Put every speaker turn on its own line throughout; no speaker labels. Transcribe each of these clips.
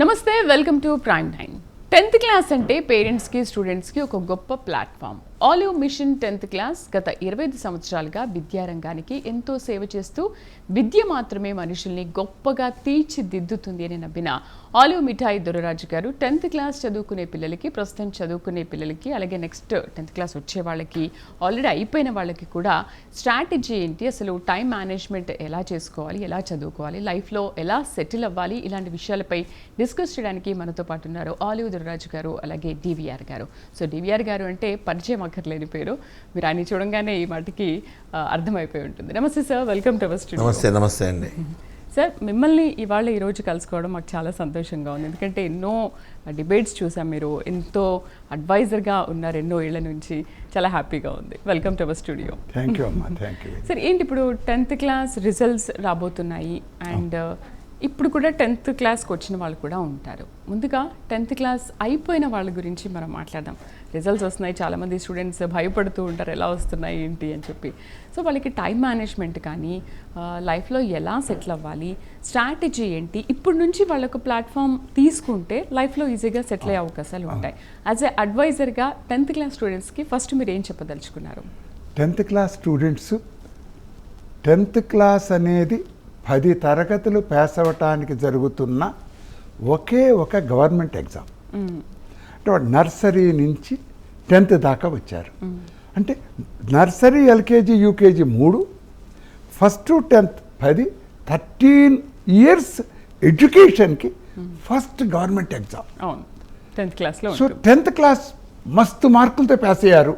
నమస్తే, welcome to prime time. 10th class అంటే పేరెంట్స్కి స్టూడెంట్స్కి ఒక గొప్ప platform. Olive machine 10th class గత 25 సంవత్సరాలుగా విద్యారంగానికి ఎంతో సేవ చేస్తూ విద్య మాత్రమే మనుషుల్ని గొప్పగా తీర్చిదిద్దుతుంది అని నమ్మిన ఆలివ్ మిఠాయి దొరరాజు గారు 10th క్లాస్ చదువుకునే పిల్లలకి, ప్రస్తుతం చదువుకునే పిల్లలకి, అలాగే నెక్స్ట్ 10th క్లాస్ వచ్చే వాళ్ళకి, ఆల్రెడీ అయిపోయిన వాళ్ళకి కూడా స్ట్రాటజీ ఏంటి, అసలు టైం మేనేజ్మెంట్ ఎలా చేసుకోవాలి, ఎలా చదువుకోవాలి, లైఫ్లో ఎలా సెటిల్ అవ్వాలి, ఇలాంటి విషయాలపై డిస్కస్ చేయడానికి మనతో పాటు ఉన్నారు ఆలివ్ దొరరాజు గారు, అలాగే డివిఆర్ గారు. సో డివిఆర్ గారు అంటే పరిచయం అక్కర్లేని పేరు, మీరు ఆయన చూడంగానే ఈ మాటకి అర్థమైపోయి ఉంటుంది. నమస్తే sir, welcome to our studio.
నమస్తే అండి
సార్. మిమ్మల్ని ఈరోజు కలుసుకోవడం మాకు చాలా సంతోషంగా ఉంది, ఎందుకంటే ఎన్నో డిబేట్స్ చూసాం, మీరు ఎంతో అడ్వైజర్గా ఉన్నారు ఎన్నో ఏళ్ల నుంచి, చాలా హ్యాపీగా ఉంది. Welcome to our studio.
Thank you అమ్మా, థ్యాంక్ యూ.
సార్, ఏంటి ఇప్పుడు 10th క్లాస్ రిజల్ట్స్ రాబోతున్నాయి, అండ్ ఇప్పుడు కూడా 10th క్లాస్కి వచ్చిన వాళ్ళు కూడా ఉంటారు. ముందుగా 10th క్లాస్ అయిపోయిన వాళ్ళ గురించి మనం మాట్లాడదాం. రిజల్ట్స్ వస్తున్నాయి, చాలామంది స్టూడెంట్స్ భయపడుతూ ఉంటారు ఎలా వస్తున్నాయి ఏంటి అని చెప్పి. సో వాళ్ళకి టైం మేనేజ్మెంట్ కానీ, లైఫ్లో ఎలా సెటిల్ అవ్వాలి, స్ట్రాటజీ ఏంటి, ఇప్పుడు నుంచి వాళ్ళకు ప్లాట్ఫామ్ తీసుకుంటే లైఫ్లో ఈజీగా సెటిల్ అయ్యే అవకాశాలు ఉంటాయి. యాజ్ ఏ అడ్వైజర్గా 10th క్లాస్ స్టూడెంట్స్కి ఫస్ట్ మీరు ఏం చెప్పదలుచుకున్నారు?
10th class students 10th class అనేది 10 తరగతులు పాస్ అవ్వటానికి జరుగుతున్న ఒకే ఒక గవర్నమెంట్ ఎగ్జామ్. అంటే వాడు నర్సరీ నుంచి 10th దాకా వచ్చారు. అంటే nursery, LKG, UKG 3, first to 10th 13 years ఎడ్యుకేషన్కి ఫస్ట్ గవర్నమెంట్ ఎగ్జామ్.
అవును, 10th క్లాస్లో.
సో 10th క్లాస్ మస్తు మార్కులతో పాస్ అయ్యారు.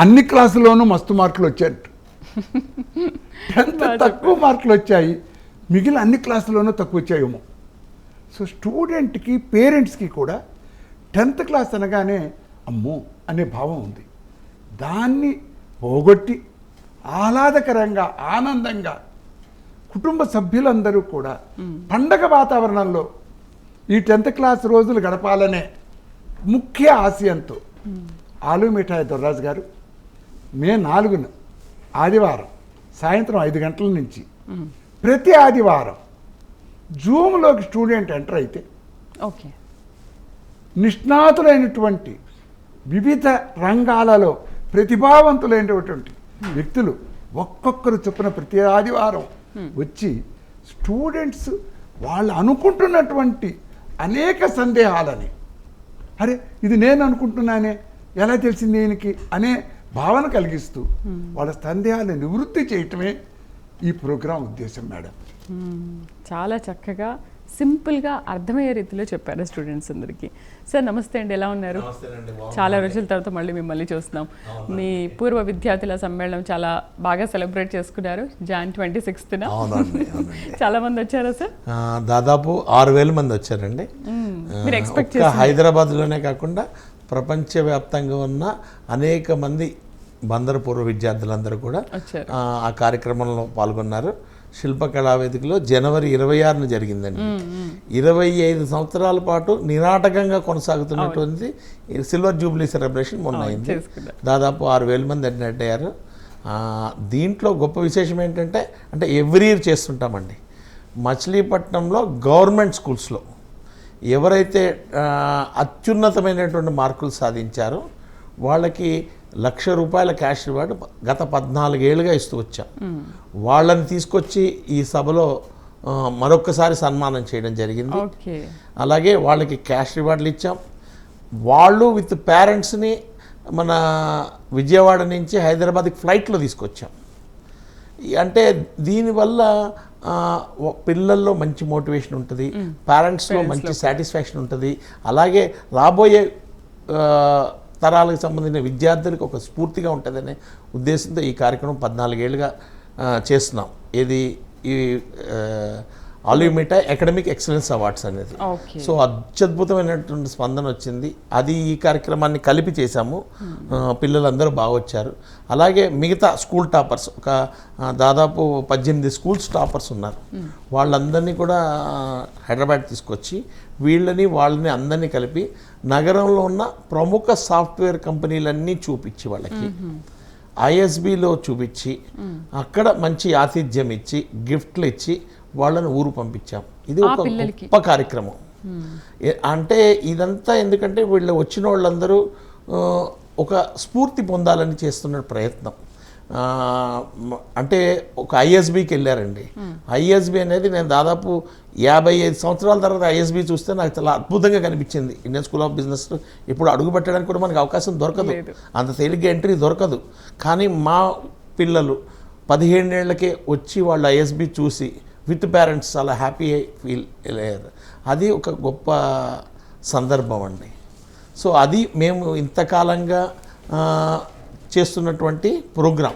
అన్ని క్లాసుల్లోనూ మస్తు మార్కులు వచ్చారు. 10th తక్కువ మార్కులు వచ్చాయి, మిగిలిన అన్ని క్లాసుల్లోనూ తక్కువ వచ్చాయేమో. సో స్టూడెంట్కి, పేరెంట్స్కి కూడా 10th క్లాస్ అనగానే అమ్మో అనే భావం ఉంది. దాన్ని పోగొట్టి ఆహ్లాదకరంగా, ఆనందంగా కుటుంబ సభ్యులందరూ కూడా పండగ వాతావరణంలో ఈ 10th క్లాస్ రోజులు గడపాలనే ముఖ్య ఆశయంతో ఆలివ్ మిఠాయి దొరరాజు గారు మే 4న ఆదివారం సాయంత్రం 5 గంటల నుంచి ప్రతి ఆదివారం జూమ్లోకి స్టూడెంట్ ఎంటర్ అయితే
ఓకే,
నిష్ణాతులైనటువంటి వివిధ రంగాలలో ప్రతిభావంతులైనటువంటి వ్యక్తులు ఒక్కొక్కరు చొప్పున ప్రతి ఆదివారం వచ్చి స్టూడెంట్స్ వాళ్ళు అనుకుంటున్నటువంటి అనేక సందేహాలని, అరే ఇది నేను అనుకుంటున్నానే ఎలా తెలిసింది దీనికి అనే భావన కలిగిస్తూ వాళ్ళ సందేహాలను నివృత్తి చేయటమే ఈ ప్రోగ్రాం ఉద్దేశం మేడం.
చాలా చక్కగా, సింపుల్గా అర్థమయ్యే రీతిలో చెప్పారు స్టూడెంట్స్ అందరికీ. సార్ నమస్తే అండి, ఎలా ఉన్నారు? చాలా రోజుల తర్వాత మళ్ళీ మిమ్మల్ని చూస్తున్నాం. మీ పూర్వ విద్యార్థుల సమ్మేళనం చాలా బాగా సెలబ్రేట్ చేసుకున్నారు Jan 26న. చాలా మంది వచ్చారా సార్?
దాదాపు 6,000 మంది వచ్చారండి.
మీరు ఎక్స్పెక్ట్
హైదరాబాద్లోనే కాకుండా ప్రపంచవ్యాప్తంగా ఉన్న అనేక మంది బందరు పూర్వ విద్యార్థులందరూ కూడా ఆ కార్యక్రమంలో పాల్గొన్నారు. శిల్పకళా వేదికలో జనవరి 26న జరిగిందండి. 25 సంవత్సరాల పాటు నిరాటకంగా కొనసాగుతున్నటువంటి సిల్వర్ జూబ్లీ సెలబ్రేషన్ మొన్న అయింది. దాదాపు 6,000 మంది అటెండ్ అయ్యారు. దీంట్లో గొప్ప విశేషం ఏంటంటే, అంటే ఎవ్రీ ఇయర్ చేస్తుంటామండి, మచిలీపట్నంలో గవర్నమెంట్ స్కూల్స్లో ఎవరైతే అత్యున్నతమైనటువంటి మార్కులు సాధించారో వాళ్ళకి ₹1,00,000 క్యాష్ రివార్డు గత 14 ఏళ్ళుగా ఇస్తూ వచ్చాం. వాళ్ళని తీసుకొచ్చి ఈ సభలో మరొక్కసారి సన్మానం చేయడం జరిగింది. అలాగే వాళ్ళకి క్యాష్ రివార్డులు ఇచ్చాం. వాళ్ళు విత్ పేరెంట్స్ని మన విజయవాడ నుంచి హైదరాబాద్కి ఫ్లైట్లో తీసుకొచ్చాం. అంటే దీనివల్ల పిల్లల్లో మంచి మోటివేషన్ ఉంటుంది, పేరెంట్స్లో మంచి సాటిస్ఫాక్షన్ ఉంటుంది. అలాగే రాబోయే తరాలకు సంబంధించిన విద్యార్థులకు ఒక స్ఫూర్తిగా ఉంటుందనే ఉద్దేశంతో ఈ కార్యక్రమం 14 ఏళ్ళుగా చేస్తున్నాం. ఇది ఈ ఆలివ్ మిఠాయి అకాడమిక్ ఎక్సలెన్స్ అవార్డ్స్ అనేది. సో అత్యద్భుతమైనటువంటి స్పందన వచ్చింది. అది ఈ కార్యక్రమాన్ని కలిపి చేశాము. పిల్లలందరూ బాగా వచ్చారు. అలాగే మిగతా స్కూల్ టాపర్స్ ఒక దాదాపు 18 స్కూల్స్ టాపర్స్ ఉన్నారు. వాళ్ళందరినీ కూడా హైదరాబాద్ తీసుకొచ్చి వాళ్ళని అందరినీ కలిపి నగరంలో ఉన్న ప్రముఖ సాఫ్ట్వేర్ కంపెనీలన్నీ చూపించి వాళ్ళకి ఐఎస్బిలో చూపించి అక్కడ మంచి ఆతిథ్యం ఇచ్చి గిఫ్ట్లు ఇచ్చి వాళ్ళని ఊరు పంపించాం. ఇది ఒక గొప్ప కార్యక్రమం. అంటే ఇదంతా ఎందుకంటే వీళ్ళు వచ్చిన వాళ్ళందరూ ఒక స్ఫూర్తి పొందాలని చేస్తున్న ప్రయత్నం. అంటే ఒక ఐఎస్బికి వెళ్ళారండి. ఐఎస్బి అనేది నేను దాదాపు 55 సంవత్సరాల తర్వాత ఐఎస్బి చూస్తే నాకు చాలా అద్భుతంగా కనిపించింది. ఇండియన్ స్కూల్ ఆఫ్ బిజినెస్ ఇప్పుడు అడుగు పెట్టడానికి కూడా మనకు అవకాశం దొరకదు, అంత తేలిగ్గా ఎంట్రీ దొరకదు. కానీ మా పిల్లలు 17 ఏళ్ళకే వచ్చి వాళ్ళు ఐఎస్బి చూసి విత్ పేరెంట్స్ చాలా హ్యాపీ ఫీల్ అయ్యారు. అది ఒక గొప్ప సందర్భం అండి. సో అది మేము ఇంతకాలంగా చేస్తున్నటువంటి ప్రోగ్రాం.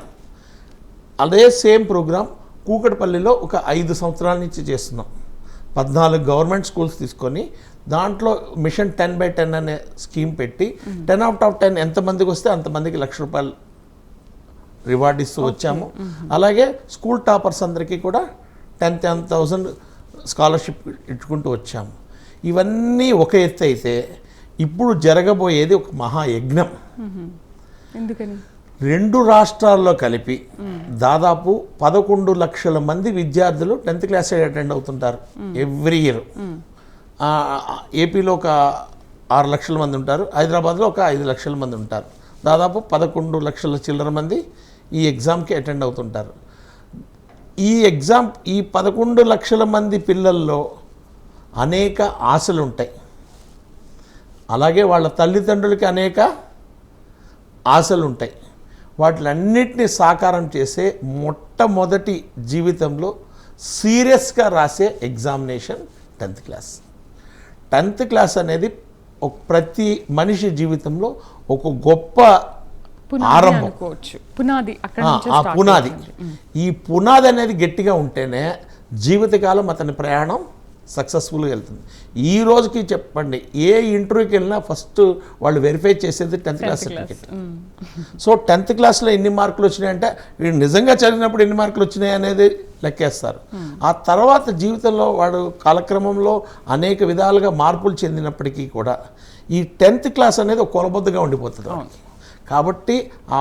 అదే సేమ్ ప్రోగ్రాం కూకట్పల్లిలో ఒక 5 సంవత్సరాల నుంచి చేస్తున్నాం. 14 గవర్నమెంట్ స్కూల్స్ తీసుకొని దాంట్లో మిషన్ 10/10 అనే స్కీమ్ పెట్టి 10 out of 10 ఎంతమందికి వస్తే అంతమందికి ₹1,00,000 రివార్డ్ ఇస్తూ వచ్చాము. అలాగే స్కూల్ టాపర్స్ అందరికీ కూడా 10,000 స్కాలర్షిప్ ఇచ్చుకుంటూ వచ్చాము. ఇవన్నీ ఒక ఎత్తు అయితే ఇప్పుడు జరగబోయేది ఒక మహాయజ్ఞం.
ఎందుకని?
2 రాష్ట్రాల్లో కలిపి దాదాపు 11 లక్షల మంది విద్యార్థులు 10th క్లాస్ అటెండ్ అవుతుంటారు ఎవ్రీ ఇయర్. ఏపీలో ఒక 6 లక్షల మంది ఉంటారు, హైదరాబాద్లో ఒక 5 లక్షల మంది ఉంటారు. దాదాపు 11 లక్షల చిల్లర మంది ఈ ఎగ్జామ్కి అటెండ్ అవుతుంటారు. ఈ ఎగ్జామ్ ఈ 11 లక్షల మంది పిల్లల్లో అనేక ఆశలు ఉంటాయి. అలాగే వాళ్ళ తల్లిదండ్రులకి అనేక ఆశలు ఉంటాయి. వాటిలన్నిటినీ సాకారం చేసే మొట్టమొదటి జీవితంలో సీరియస్గా రాసే examination 10th class. 10th class అనేది ప్రతి మనిషి జీవితంలో ఒక గొప్ప ఆరంభం,
పునాది.
పునాది. ఈ పునాది అనేది గట్టిగా ఉంటేనే జీవితకాలం అతని ప్రయాణం సక్సెస్ఫుల్గా వెళ్తుంది. ఈ రోజుకి చెప్పండి, ఏ ఇంటర్వ్యూకి వెళ్ళినా ఫస్ట్ వాళ్ళు వెరిఫై చేసేది 10th class certificate. So 10th క్లాస్లో ఎన్ని మార్కులు వచ్చినాయంటే వీడు నిజంగా చదివినప్పుడు ఎన్ని మార్కులు వచ్చినాయి అనేది లెక్కేస్తారు. ఆ తర్వాత జీవితంలో వాడు కాలక్రమంలో అనేక విధాలుగా మార్పులు చెందినప్పటికీ కూడా ఈ 10th క్లాస్ అనేది ఒక కొలబద్దగా ఉండిపోతుంది. కాబట్టి ఆ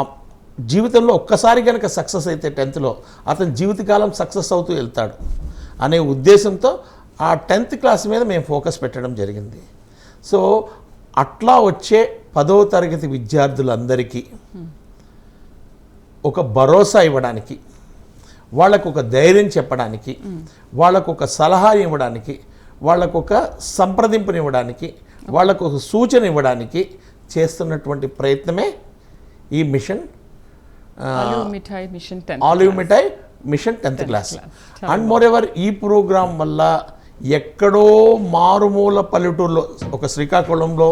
జీవితంలో ఒక్కసారి కనుక సక్సెస్ అయితే 10thలో అతని జీవితకాలం సక్సెస్ అవుతూ వెళ్తాడు అనే ఉద్దేశంతో ఆ 10th క్లాస్ మీద మేము ఫోకస్ పెట్టడం జరిగింది. సో అట్లా వచ్చే 10వ తరగతి విద్యార్థులందరికీ ఒక భరోసా ఇవ్వడానికి, వాళ్ళకు ఒక ధైర్యం చెప్పడానికి, వాళ్ళకు ఒక సలహా ఇవ్వడానికి, వాళ్ళకు ఒక సంప్రదింపునివ్వడానికి, వాళ్ళకు ఒక సూచన ఇవ్వడానికి చేస్తున్నటువంటి ప్రయత్నమే ఈ మిషన్ ఆలివ్ మిఠాయి mission 10th class. And moreover ఈ ప్రోగ్రాం వల్ల ఎక్కడో మారుమూల పల్లెటూరులో, ఒక శ్రీకాకుళంలో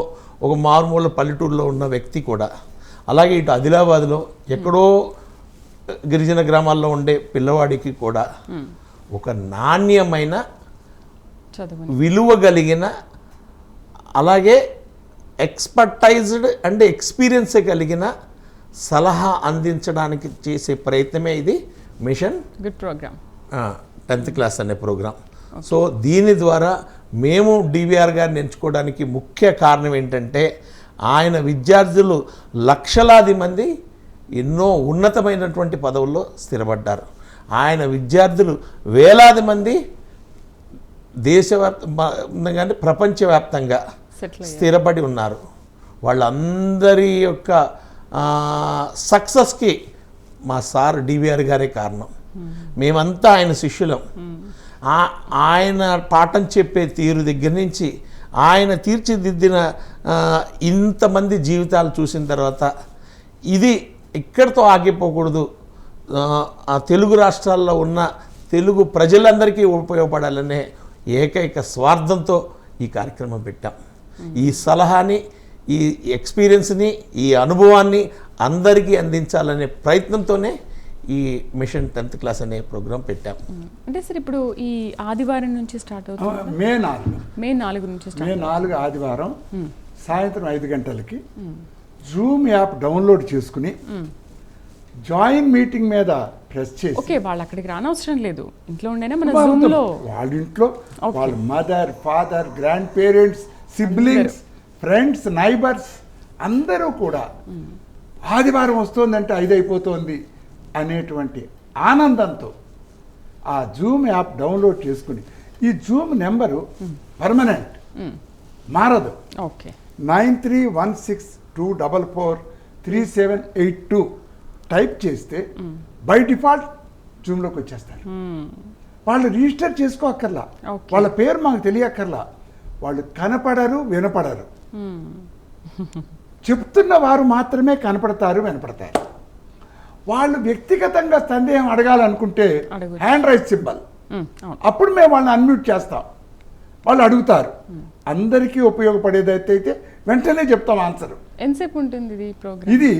ఒక మారుమూల పల్లెటూరులో ఉన్న వ్యక్తి కూడా, అలాగే ఇటు ఆదిలాబాద్లో ఎక్కడో గిరిజన గ్రామాల్లో ఉండే పిల్లవాడికి కూడా ఒక నాణ్యమైన విలువ కలిగిన, అలాగే ఎక్స్పర్టైజ్డ్ అండ్ ఎక్స్పీరియన్స్ కలిగిన సలహా అందించడానికి చేసే ప్రయత్నమే ఇది mission
good programme
10th class అనే ప్రోగ్రాం. సో దీని ద్వారా మేము డివిఆర్ గారిని ఎంచుకోవడానికి ముఖ్య కారణం ఏంటంటే ఆయన విద్యార్థులు లక్షలాది మంది ఎన్నో ఉన్నతమైనటువంటి పదవుల్లో స్థిరపడ్డారు. ఆయన విద్యార్థులు వేలాది మంది దేశవ్యాప్తంగా కానీ ప్రపంచవ్యాప్తంగా స్థిరపడి ఉన్నారు. వాళ్ళందరి యొక్క సక్సెస్కి మా సార్ డివిఆర్ గారే కారణం. మేమంతా ఆయన శిష్యులం. ఆయన పాఠం చెప్పే తీరు దగ్గర నుంచి ఆయన తీర్చిదిద్దిన ఇంతమంది జీవితాలు చూసిన తర్వాత ఇది ఇక్కడితో ఆగిపోకూడదు, తెలుగు రాష్ట్రాల్లో ఉన్న తెలుగు ప్రజలందరికీ ఉపయోగపడాలనే ఏకైక స్వార్థంతో ఈ కార్యక్రమం పెట్టాం. ఈ సలహాని, ఈ ఎక్స్పీరియన్స్ని, ఈ అనుభవాన్ని అందరికీ అందించాలనే ప్రయత్నంతోనే ఈ మిషన్ 10th క్లాస్ అనే ప్రోగ్రాం పెట్టాం.
అంటే సార్ ఇప్పుడు ఈ ఆదివారం నుంచి స్టార్ట్ అవుతుంది, మే 4 నుంచి
మే 4 ఆదివారం సాయంత్రం 5 గంటలకి జూమ్ యాప్ డౌన్లోడ్ చేసుకుని జాయిన్ మీటింగ్ మీద ప్రెస్ చేసి,
ఓకే, వాళ్ళు అక్కడికి రానవసరం లేదు, ఇంట్లో ఉండేనే మన జూమ్ లో
వాళ్ళ ఇంట్లో వాళ్ళ mother, father, grand parents, siblings, friends, neighbours అందరూ కూడా ఆదివారం వస్తుందంటే 5 అయిపోతుంది అనేటువంటి ఆనందంతో ఆ జూమ్ యాప్ డౌన్లోడ్ చేసుకుని, ఈ జూమ్ నెంబరు పర్మనెంట్, మారదు.
ఓకే
931624438782 టైప్ చేస్తే బై డిఫాల్ట్ జూమ్లోకి వచ్చేస్తారు. వాళ్ళు రిజిస్టర్ చేసుకోక్కర్లా,
Okay.
వాళ్ళ పేరు మాకు తెలియక్కర్లా, వాళ్ళు కనపడరు వినపడరు. చెప్తున్న వారు మాత్రమే కనపడతారు వినపడతారు. వాళ్ళు వ్యక్తిగతంగా సందేహం అడగాలనుకుంటే
అడగొచ్చు.
హ్యాండ్ రైజ్ సింబల్,
అవును.
అప్పుడు మేము వాళ్ళని అన్మ్యూట్ చేస్తాం, వాళ్ళు అడుగుతారు. అందరికీ ఉపయోగపడేదైతే వెంటనే చెప్తాం ఆన్సర్.
ఎంతసేపు ఉంటుంది ఇది ప్రోగ్రామ్?
ఇది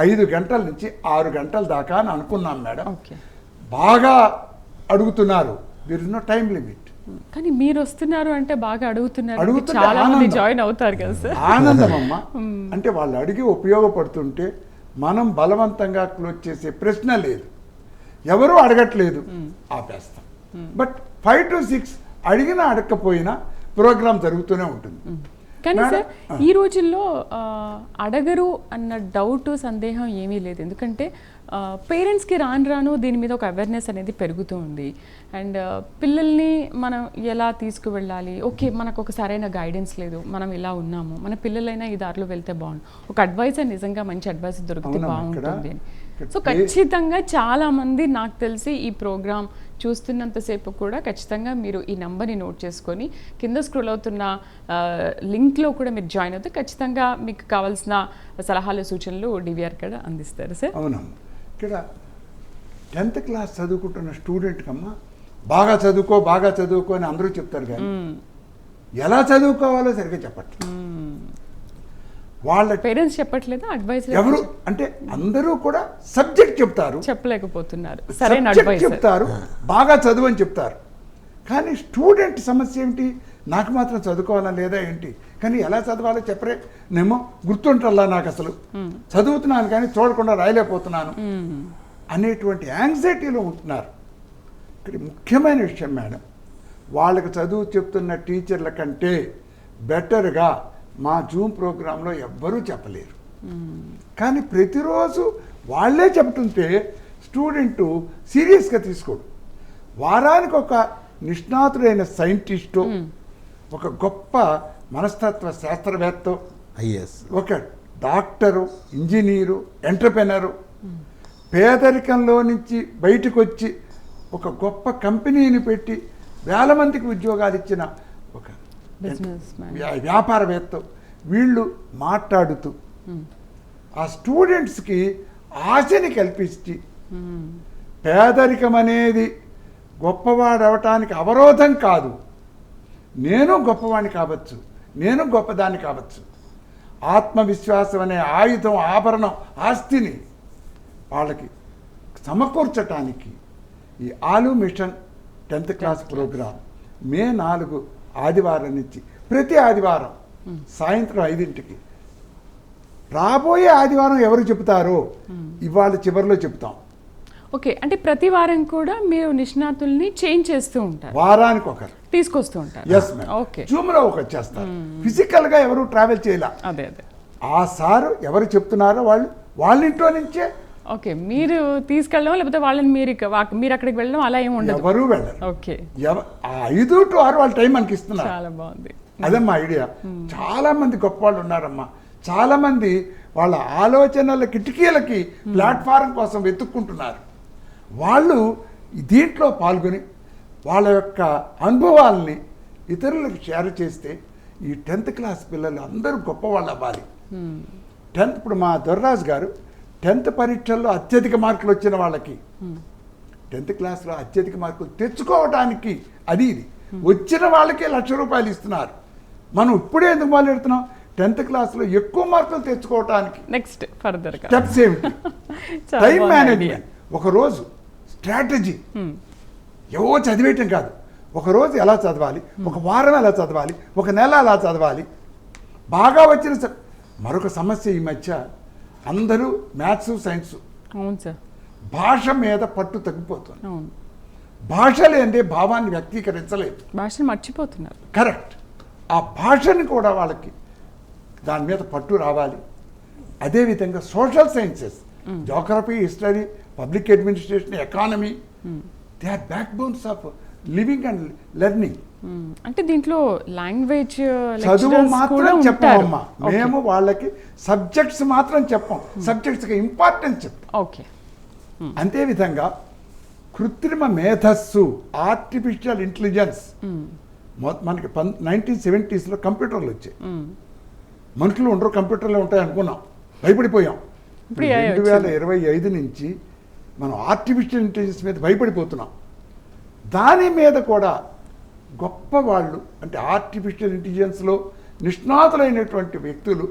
5 గంటల నుంచి 6 గంటల దాకా అని అనుకున్నాం మేడం.
ఓకే.
బాగా అడుగుతున్నారు, there is no time limit.
కానీ మీరు వస్తున్నారు అంటే బాగా అడుగుతున్నారు,
అడుగుతుంటే
చాలా మంది
ఆనందం.
జాయిన్ అవుతారు కదా సార్.
ఆనందమమ్మ. అంటే వాళ్ళు అడిగి ఉపయోగపడుతుంటే మనం బలవంతంగా క్లోజ్ చేసే ప్రశ్న లేదు, ఎవరు అడగట్లేదు, ఆపేస్తాం. బట్ 5 to 6 అడిగినా అడగకపోయినా ప్రోగ్రామ్ జరుగుతూనే ఉంటుంది.
కానీ
మేడం,
సార్ ఈ రోజుల్లో అడగరు అన్న డౌట్ సందేహం ఏమీ లేదు. ఎందుకంటే పేరెంట్స్కి రాను దీని మీద ఒక అవేర్నెస్ అనేది పెరుగుతూ ఉంది. అండ్ పిల్లల్ని మనం ఎలా తీసుకువెళ్ళాలి, ఓకే మనకు ఒక సరైన గైడెన్స్ లేదు, మనం ఇలా ఉన్నాము, మన పిల్లలైనా ఈ దారిలో వెళ్తే బాగుండు, ఒక అడ్వైస్ నిజంగా మంచి అడ్వైస్ దొరికితే
అవునమ్మా,
బాగుంటుంది అని.
ఇక్కడ
సో ఖచ్చితంగా చాలామంది నాకు తెలిసి ఈ ప్రోగ్రామ్ చూస్తున్నంతసేపు కూడా ఖచ్చితంగా మీరు ఈ నెంబర్ని నోట్ చేసుకొని కింద స్క్రోల్ అవుతున్న లింక్లో కూడా మీరు జాయిన్ అవుతే ఖచ్చితంగా మీకు కావాల్సిన సలహాలు సూచనలు డివిఆర్ కూడా అందిస్తారు సార్.
అవునమ్మా. ఇక్కడ 10th క్లాస్ చదువుకుంటున్న స్టూడెంట్ కమ్మా బాగా చదువుకో అని అందరూ చెప్తారు, కానీ ఎలా చదువుకోవాలో సరిగ్గా చెప్పట్లేదు. వాళ్ళ
పేరెంట్స్ చెప్పట్లేదా అడ్వైస్?
ఎవరు అంటే అందరూ కూడా సబ్జెక్ట్ చెప్తారు,
చెప్పలేకపోతున్నారు, సరైన
సబ్జెక్ట్
అడ్వైస్
చెప్తారు, బాగా చదువు అని చెప్తారు. కానీ స్టూడెంట్ సమస్య ఏమిటి, నాకు మాత్రం చదువుకోవాలా లేదా ఏంటి, కానీ ఎలా చదవాలో చెప్పరే, నేమో గుర్తుంటల్లా నాకు అసలు, చదువుతున్నాను కానీ చూడకుండా రాయలేకపోతున్నాను అనేటువంటి యాంగ్జైటీలో ఉంటున్నారు. ఇక్కడ ముఖ్యమైన విషయం మేడం, వాళ్ళకి చదువు చెప్తున్న టీచర్ల కంటే బెటర్గా మా జూమ్ ప్రోగ్రాంలో ఎవ్వరూ చెప్పలేరు. కానీ ప్రతిరోజు వాళ్ళే చెప్తుంటే స్టూడెంటు సీరియస్గా తీసుకోడు. వారానికి ఒక నిష్ణాతుడైన సైంటిస్టు, ఒక గొప్ప మనస్తత్వ శాస్త్రవేత్త, ఒక డాక్టరు, ఇంజనీరు, ఎంటర్ప్రెనరు, పేదరికంలో నుంచి బయటకు వచ్చి ఒక గొప్ప కంపెనీని పెట్టి వేల మందికి ఉద్యోగాలు ఇచ్చిన ఒక వ్యాపారవేత్త, వీళ్ళు మాట్లాడుతూ ఆ స్టూడెంట్స్కి ఆశని కల్పించి పేదరికం అనేది గొప్పవాడు అవటానికి అవరోధం కాదు, నేను గొప్పవాడిని కావచ్చు, నేను గొప్పదాన్ని కావచ్చు, ఆత్మవిశ్వాసం అనే ఆయుధం, ఆభరణం, ఆస్తిని వాళ్ళకి సమకూర్చటానికి ఈ ఆలు మిషన్ 10th క్లాస్ ప్రోగ్రాం మే 4 ఆదివారం నుంచి ప్రతి ఆదివారం సాయంత్రం 5ంటికి, రాబోయే ఆదివారం ఎవరు చెబుతారో ఇవాళ చివరిలో చెప్తాం.
ఓకే, అంటే ప్రతి వారం కూడా మీరు నిష్ణాతుల్ని చేంజ్ చేస్తూ ఉంటారు,
వారానికి ఒకరు
తీసుకొస్తూ ఉంటారు.
Yes ma'am.
ఓకే,
జూమ్లో ఒకరు చేస్తారు, ఫిజికల్గా ఎవరు ట్రావెల్ చేయలే.
అదే
ఆ సారు ఎవరు చెప్తున్నారో వాళ్ళ ఇంట్లో నుంచే,
ఓకే, మీరు తీసుకెళ్ళడం లేకపోతే వాళ్ళని మీరు అక్కడికి వెళ్ళడం అలా ఏమి ఉండదు,
ఎవరు వెళ్ళరు.
ఓకే,
5 to 6 వాళ్ళ టైం మనకి ఇస్తున్నారు.
చాలా బాగుంది,
అదమ్మా ఐడియా. చాలా మంది గొప్ప వాళ్ళు ఉన్నారమ్మా, చాలా మంది వాళ్ళ ఆలోచనల కిటికీలకి ప్లాట్ఫారం కోసం వెతుక్కుంటున్నారు. వాళ్ళు దీంట్లో పాల్గొని వాళ్ళ యొక్క అనుభవాల్ని ఇతరులకు షేర్ చేస్తే ఈ 10th క్లాస్ పిల్లలు అందరూ గొప్పవాళ్ళు అవ్వాలి. 10th ఇప్పుడు మా దొర్రాజు గారు 10th పరీక్షల్లో అత్యధిక మార్కులు వచ్చిన వాళ్ళకి 10th క్లాస్లో అత్యధిక మార్కులు తెచ్చుకోవడానికి అది ఇది వచ్చిన వాళ్ళకే ₹1,00,000 ఇస్తున్నారు. మనం ఇప్పుడే ఎందుకు మొదలెడుతున్నాం, 10th క్లాస్లో ఎక్కువ మార్కులు తెచ్చుకోవడానికి
నెక్స్ట్ ఫర్దర్
స్టెప్స్ ఏమిటి, టైం మేనేజ్మెంట్, ఒకరోజు స్ట్రాటజీ, ఏవో చదివేయటం కాదు, ఒకరోజు ఎలా చదవాలి, ఒక వారం ఎలా చదవాలి, ఒక నెల ఎలా చదవాలి, బాగా వచ్చిన మరొక సమస్య ఈ మధ్య అందరూ మ్యాథ్స్ సైన్స్,
అవును సార్,
భాష మీద పట్టు తగ్గిపోతుంది.
అవును,
భాష లేదే భావాన్ని వ్యక్తీకరించలేదు,
భాషను మర్చిపోతున్నారు.
కరెక్ట్. ఆ భాషని కూడా వాళ్ళకి దాని మీద పట్టు రావాలి. అదేవిధంగా social sciences, geography, history, public administration, economy, they are backbones of living and learning.
అంటే దీంట్లో లాంగ్వేజ్
చదువు మాత్రం చెప్పమమ్మా, మేము వాళ్ళకి సబ్జెక్ట్స్ మాత్రం చెప్పం, సబ్జెక్ట్స్కి ఇంపార్టెన్స్ చెప్తాం.
ఓకే.
అంతేవిధంగా కృత్రిమ మేధస్సు, ఆర్టిఫిషియల్ ఇంటెలిజెన్స్, మనకి 1970s కంప్యూటర్లు వచ్చాయి. మనుషులు ఉండరు, కంప్యూటర్లు ఉంటాయి అనుకున్నాం, భయపడిపోయాం. 2025 నుంచి మనం ఆర్టిఫిషియల్ ఇంటెలిజెన్స్ మీద భయపడిపోతున్నాం. దాని మీద కూడా గొప్ప వాళ్ళు, అంటే ఆర్టిఫిషియల్ ఇంటెలిజెన్స్లో నిష్ణాతులైనటువంటి వ్యక్తులు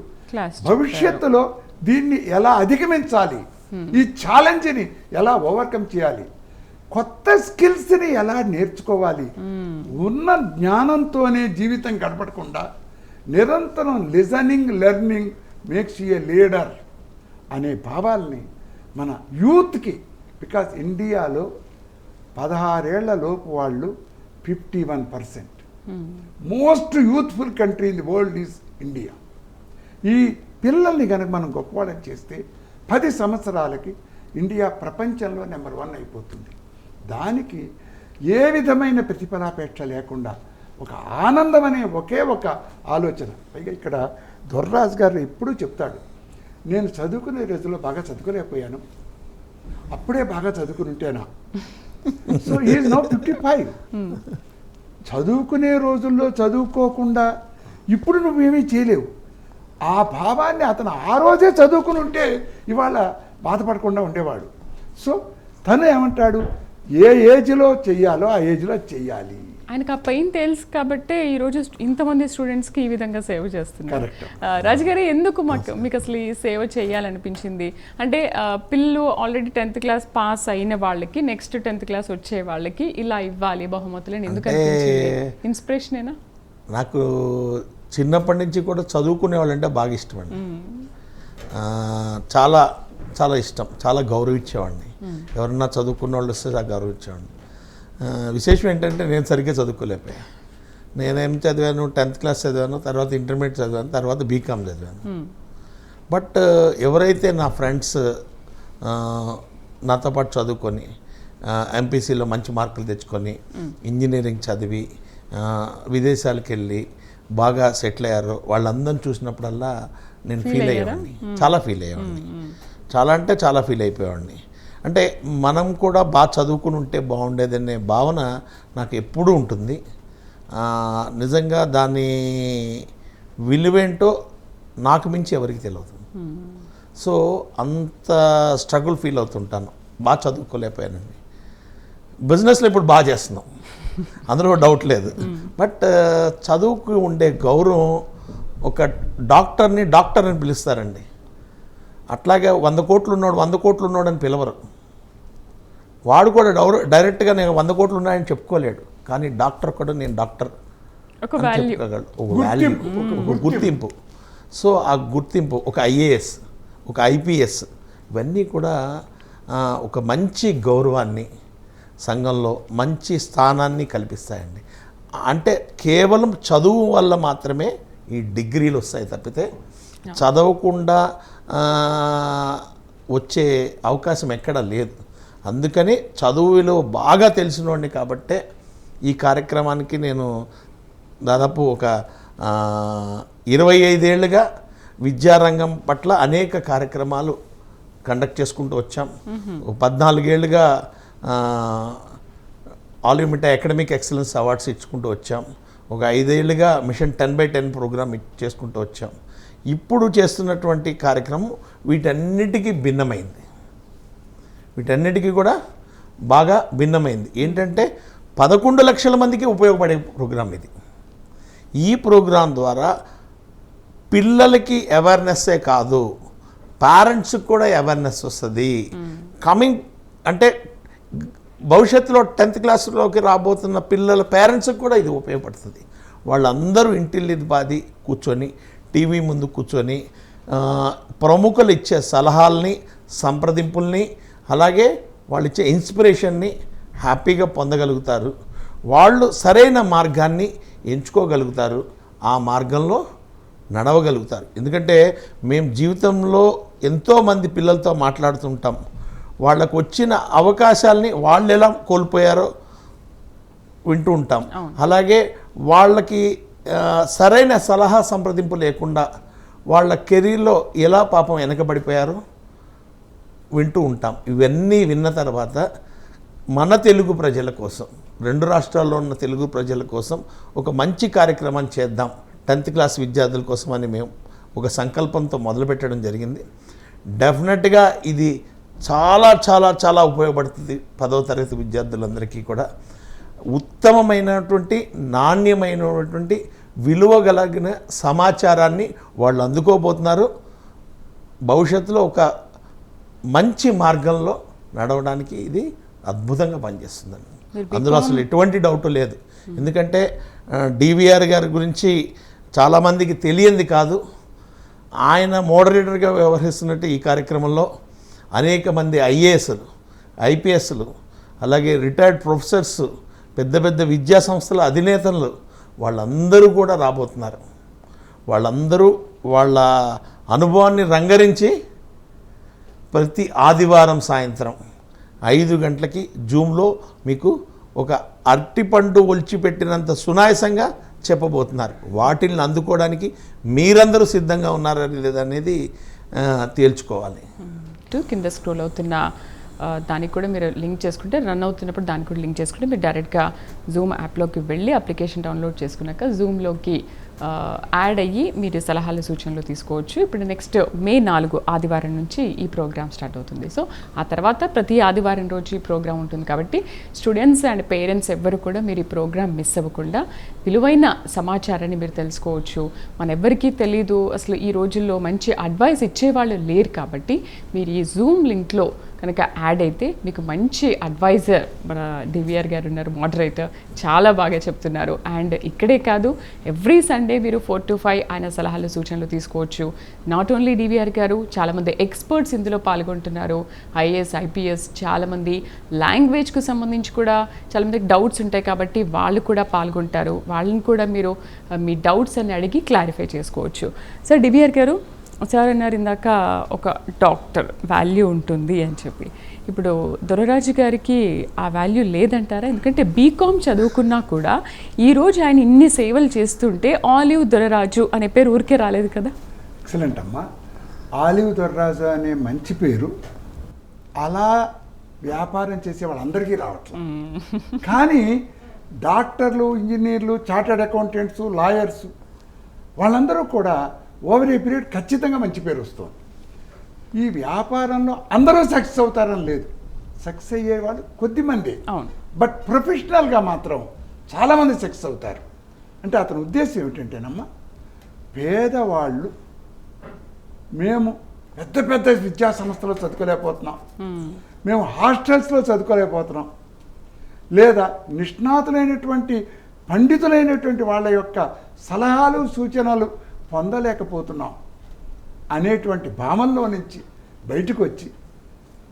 భవిష్యత్తులో దీన్ని ఎలా అధిగమించాలి, ఈ ఛాలెంజ్ని ఎలా ఓవర్కమ్ చేయాలి, కొత్త స్కిల్స్ని ఎలా నేర్చుకోవాలి, ఉన్న జ్ఞానంతోనే జీవితం గడపడకుండా నిరంతరం listening, learning makes a leader అనే భావాల్ని మన యూత్కి, బికాస్ ఇండియాలో 16 ఏళ్ల లోపు వాళ్ళు 51%. Most youthful country in the world is India. ఈ పిల్లల్ని కనుక మనం గొప్పవాళ్ళని చేస్తే 10 సంవత్సరాలకి ఇండియా ప్రపంచంలో నెంబర్ 1 అయిపోతుంది. దానికి ఏ విధమైన ప్రతిఫలాపేక్ష లేకుండా ఒక ఆనందం అనే ఒకే ఒక ఆలోచన. పైగా ఇక్కడ దొర్రాజు గారు ఎప్పుడూ చెప్తాడు, నేను చదువుకునే రోజుల్లో బాగా చదువుకోలేకపోయాను, అప్పుడే బాగా చదువుకుని ఉంటేనా. So is now 55. చదువుకునే రోజుల్లో చదువుకోకుండా ఇప్పుడు నువ్వేమీ చేయలేవు. ఆ భావాన్ని అతను ఆ రోజే చదువుకుని ఉంటే ఇవాళ బాధపడకుండా ఉండేవాడు. సో తను ఏమంటాడు, ఏ ఏజ్లో చెయ్యాలో ఆ ఏజ్లో చెయ్యాలి.
ఆయనకు ఆ పెయిన్ తెలుసు కాబట్టే ఈరోజు ఇంతమంది స్టూడెంట్స్కి ఈ విధంగా సేవ చేస్తున్నారు. రాజుగారు, ఎందుకు మీకు అసలు ఈ సేవ చేయాలనిపించింది? అంటే పిల్లలు ఆల్రెడీ 10th క్లాస్ పాస్ అయిన వాళ్ళకి, నెక్స్ట్ 10th క్లాస్ వచ్చే వాళ్ళకి ఇలా ఇవ్వాలి బహుమతులని ఎందుకు అనిపించింది? ఇన్స్పిరేషనేనా?
నాకు చిన్నప్పటి నుంచి కూడా చదువుకునే వాళ్ళంటే బాగా ఇష్టం అండి. చాలా చాలా ఇష్టం, చాలా గౌరవించేవాడిని. ఎవరన్నా చదువుకున్న వాళ్ళు వస్తే చాలా గౌరవించేవాడిని. విశేషం ఏంటంటే నేను సరిగ్గా చదువుకోలేకపోయా. నేనేం చదివాను, 10th క్లాస్ చదివాను, తర్వాత ఇంటర్మీడియట్ చదివాను, తర్వాత బీకామ్ చదివాను. బట్ ఎవరైతే నా ఫ్రెండ్స్ నాతో పాటు చదువుకొని ఎంపీసీలో మంచి మార్కులు తెచ్చుకొని ఇంజనీరింగ్ చదివి విదేశాలకు వెళ్ళి బాగా సెటిల్ అయ్యారో వాళ్ళందరిని చూసినప్పుడల్లా నేను ఫీల్ అయ్యేవాడిని, చాలా ఫీల్ అయ్యేవాడిని. చాలా అంటే చాలా ఫీల్ అయిపోయేవాడిని. అంటే మనం కూడా బాగా చదువుకుని ఉంటే బాగుండేదనే భావన నాకు ఎప్పుడూ ఉంటుంది. నిజంగా దాని విలువేంటో నాకు మించి ఎవరికి తెలియదు. సో అంత స్ట్రగుల్ ఫీల్ అవుతుంటాను. బాగా చదువుకోలేకపోయానండి. బిజినెస్లో ఇప్పుడు బాగా చేస్తున్నాం, అందులో డౌట్ లేదు. బట్ చదువుకు ఉండే గౌరవం, ఒక డాక్టర్ని డాక్టర్ అని పిలుస్తారండి, అట్లాగే 100 కోట్లు ఉన్నాడు 100 కోట్లు ఉన్నాడు అని పిలవరు. వాడు కూడా డైరెక్ట్గా నేను 100 కోట్లు ఉన్నాయని చెప్పుకోలేడు, కానీ డాక్టర్ కూడా నేను డాక్టర్
ఒక వాల్యూ,
ఒక వాల్యూ, ఒక గుర్తింపు. సో ఆ గుర్తింపు, ఒక ఐఏఎస్, ఒక ఐపీఎస్, ఇవన్నీ కూడా ఒక మంచి గౌరవాన్ని, సంఘంలో మంచి స్థానాన్ని కల్పిస్తాయండి. అంటే కేవలం చదువు వల్ల మాత్రమే ఈ డిగ్రీలు వస్తాయి తప్పితే చదవకుండా వచ్చే అవకాశం ఎక్కడా లేదు. అందుకని చదువులో బాగా తెలిసినోడిని కాబట్టే ఈ కార్యక్రమానికి నేను దాదాపు ఒక 25 ఏళ్ళుగా విద్యారంగం పట్ల అనేక కార్యక్రమాలు కండక్ట్ చేసుకుంటూ వచ్చాం. 14 ఏళ్ళుగా all India academic excellence awards ఇచ్చుకుంటూ వచ్చాం. ఒక 5 ఏళ్ళుగా మిషన్ 10/10 ప్రోగ్రామ్ చేసుకుంటూ వచ్చాం. ఇప్పుడు చేస్తున్నటువంటి కార్యక్రమం వీటన్నిటికీ భిన్నమైంది, వీటన్నిటికీ కూడా బాగా భిన్నమైంది. ఏంటంటే 11 లక్షల మందికి ఉపయోగపడే ప్రోగ్రాం ఇది. ఈ ప్రోగ్రాం ద్వారా పిల్లలకి అవేర్నెస్సే కాదు, పేరెంట్స్కి కూడా అవేర్నెస్ వస్తుంది. కమింగ్ అంటే భవిష్యత్తులో 10th క్లాస్లోకి రాబోతున్న పిల్లల పేరెంట్స్కి కూడా ఇది ఉపయోగపడుతుంది. వాళ్ళందరూ ఇంటిల్లి బాది కూర్చొని, టీవీ ముందు కూర్చొని ప్రముఖులు ఇచ్చే సలహాలని, సంప్రదింపుల్ని, అలాగే వాళ్ళు ఇచ్చే ఇన్స్పిరేషన్ని హ్యాపీగా పొందగలుగుతారు. వాళ్ళు సరైన మార్గాన్ని ఎంచుకోగలుగుతారు, ఆ మార్గంలో నడవగలుగుతారు. ఎందుకంటే మేము జీవితంలో ఎంతోమంది పిల్లలతో మాట్లాడుతుంటాం. వాళ్ళకు వచ్చిన అవకాశాలని వాళ్ళు ఎలా కోల్పోయారో, వింటూ ఉంటాం. అలాగే వాళ్ళకి సరైన సలహా సంప్రదింపు లేకుండా వాళ్ళ కెరీర్లో ఎలా పాపం వెనకబడిపోయారో వింటూ ఉంటాం. ఇవన్నీ విన్న తర్వాత మన తెలుగు ప్రజల కోసం, 2 రాష్ట్రాల్లో ఉన్న తెలుగు ప్రజల కోసం ఒక మంచి కార్యక్రమాన్ని చేద్దాం 10th క్లాస్ విద్యార్థుల కోసం అని మేము ఒక సంకల్పంతో మొదలుపెట్టడం జరిగింది. డెఫినెట్గా ఇది చాలా చాలా చాలా ఉపయోగపడుతుంది 10వ తరగతి విద్యార్థులందరికీ కూడా. ఉత్తమమైనటువంటి నాణ్యమైనటువంటి విలువ కలిగిన సమాచారాన్ని వాళ్ళు అందుకోబోతున్నారు. భవిష్యత్తులో ఒక మంచి మార్గంలో నడవడానికి ఇది అద్భుతంగా పనిచేస్తుందండి. అందులో అసలు ఎటువంటి డౌట్ లేదు. ఎందుకంటే డివిఆర్ గారి గురించి చాలామందికి తెలియంది కాదు. ఆయన మోడరేటర్గా వ్యవహరిస్తున్నట్టు ఈ కార్యక్రమంలో అనేక మంది ఐఏఎస్లు, ఐపీఎస్లు, అలాగే రిటైర్డ్ ప్రొఫెసర్స్, పెద్ద పెద్ద విద్యా సంస్థల అధినేతలు వాళ్ళందరూ కూడా రాబోతున్నారు. వాళ్ళందరూ వాళ్ళ అనుభవాన్ని రంగరించి ప్రతి ఆదివారం సాయంత్రం 5 గంటలకి జూమ్లో మీకు ఒక అరటిపండు ఒలిచిపెట్టినంత సునాయాసంగా చెప్పబోతున్నారు. వాటిని అందుకోవడానికి మీరందరూ సిద్ధంగా ఉన్నారని లేదనేది తేల్చుకోవాలి.
కింద స్క్రోల్ అవుతున్న దానికి కూడా మీరు లింక్ చేసుకుంటే, రన్ అవుతున్నప్పుడు దానికి కూడా లింక్ చేసుకుంటే మీరు డైరెక్ట్గా జూమ్ యాప్లోకి వెళ్ళి అప్లికేషన్ డౌన్లోడ్ చేసుకున్నాక జూమ్లోకి యాడ్ అయ్యి మీరు సలహాలు సూచనలు తీసుకోవచ్చు. ఇప్పుడు నెక్స్ట్ మే 4 ఆదివారం నుంచి ఈ ప్రోగ్రామ్ స్టార్ట్ అవుతుంది. సో ఆ తర్వాత ప్రతి ఆదివారం రోజు ఈ ప్రోగ్రామ్ ఉంటుంది కాబట్టి స్టూడెంట్స్ అండ్ పేరెంట్స్ ఎవ్వరు కూడా మీరు ఈ ప్రోగ్రామ్ మిస్ అవ్వకుండా విలువైన సమాచారాన్ని మీరు తెలుసుకోవచ్చు. మన ఎవ్వరికీ తెలీదు, అసలు ఈ రోజుల్లో మంచి అడ్వైస్ ఇచ్చేవాళ్ళు లేరు కాబట్టి మీరు ఈ జూమ్ లింక్లో కనుక యాడ్ అయితే మీకు మంచి అడ్వైజర్ మన డివిఆర్ గారు ఉన్నారు, మోడరేటర్, చాలా బాగా చెప్తున్నారు. అండ్ ఇక్కడే కాదు, ఎవ్రీ సండే మీరు 4 to 5 ఆయన సలహాలు సూచనలు తీసుకోవచ్చు. నాట్ ఓన్లీ డివిఆర్ గారు, చాలామంది ఎక్స్పర్ట్స్ ఇందులో పాల్గొంటున్నారు. ఐఏఎస్, ఐపీఎస్, చాలామంది లాంగ్వేజ్కు సంబంధించి కూడా చాలామందికి డౌట్స్ ఉంటాయి కాబట్టి వాళ్ళు కూడా పాల్గొంటారు. వాళ్ళని కూడా మీరు మీ డౌట్స్ అన్ని అడిగి క్లారిఫై చేసుకోవచ్చు. సార్, డివిఆర్ గారు సార్ అన్నారు ఇందాక ఒక డాక్టర్ వాల్యూ ఉంటుంది అని చెప్పి. ఇప్పుడు దొరరాజు గారికి ఆ వాల్యూ లేదంటారా? ఎందుకంటే బీకామ్ చదువుకున్నా కూడా ఈరోజు ఆయన ఇన్ని సేవలు చేస్తుంటే ఆలివ్ దొరరాజు అనే పేరు ఊరికే రాలేదు కదా.
ఎక్సలెంట్ అమ్మా. ఆలివ్ దొరరాజు అనే మంచి పేరు అలా వ్యాపారం చేసే వాళ్ళందరికీ రావట్లేదు. కానీ డాక్టర్లు, ఇంజనీర్లు, చార్టర్డ్ అకౌంటెంట్స్, లాయర్స్ వాళ్ళందరూ కూడా ఓవర్ ఏ పీరియడ్ ఖచ్చితంగా మంచి పేరు వస్తుంది. ఈ వ్యాపారంలో అందరూ సక్సెస్ అవుతారని లేదు, సక్సెస్ అయ్యేవాళ్ళు కొద్దిమంది, బట్ ప్రొఫెషనల్గా మాత్రం చాలామంది సక్సెస్ అవుతారు. అంటే అతని ఉద్దేశం ఏమిటంటేనమ్మా, పేదవాళ్ళు మేము పెద్ద పెద్ద విద్యా సంస్థలో చదువుకోలేకపోతున్నాం, మేము హాస్టల్స్లో చదువుకోలేకపోతున్నాం, లేదా నిష్ణాతులైనటువంటి పండితులైనటువంటి వాళ్ళ యొక్క సలహాలు సూచనలు పొందలేకపోతున్నాం అనేటువంటి భావనలో నుంచి బయటకు వచ్చి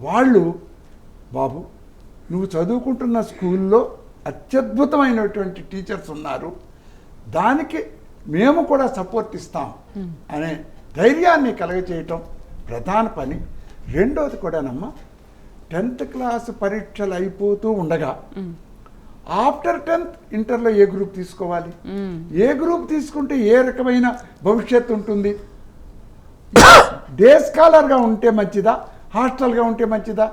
వాళ్ళు, బాబు నువ్వు చదువుకుంటున్న స్కూల్లో అత్యద్భుతమైనటువంటి టీచర్స్ ఉన్నారు, దానికి మేము కూడా సపోర్ట్ ఇస్తాం అనే ధైర్యాన్ని కలగచేయటం ప్రధాన పని. రెండోది కూడానమ్మా, 10th క్లాస్ పరీక్షలు అయిపోతూ ఉండగా ఆఫ్టర్ 10th ఇంటర్లో ఏ గ్రూప్ తీసుకోవాలి, ఏ గ్రూప్ తీసుకుంటే ఏ రకమైన భవిష్యత్తు ఉంటుంది, డే స్కాలర్గా ఉంటే మంచిదా, హాస్టల్గా ఉంటే మంచిదా.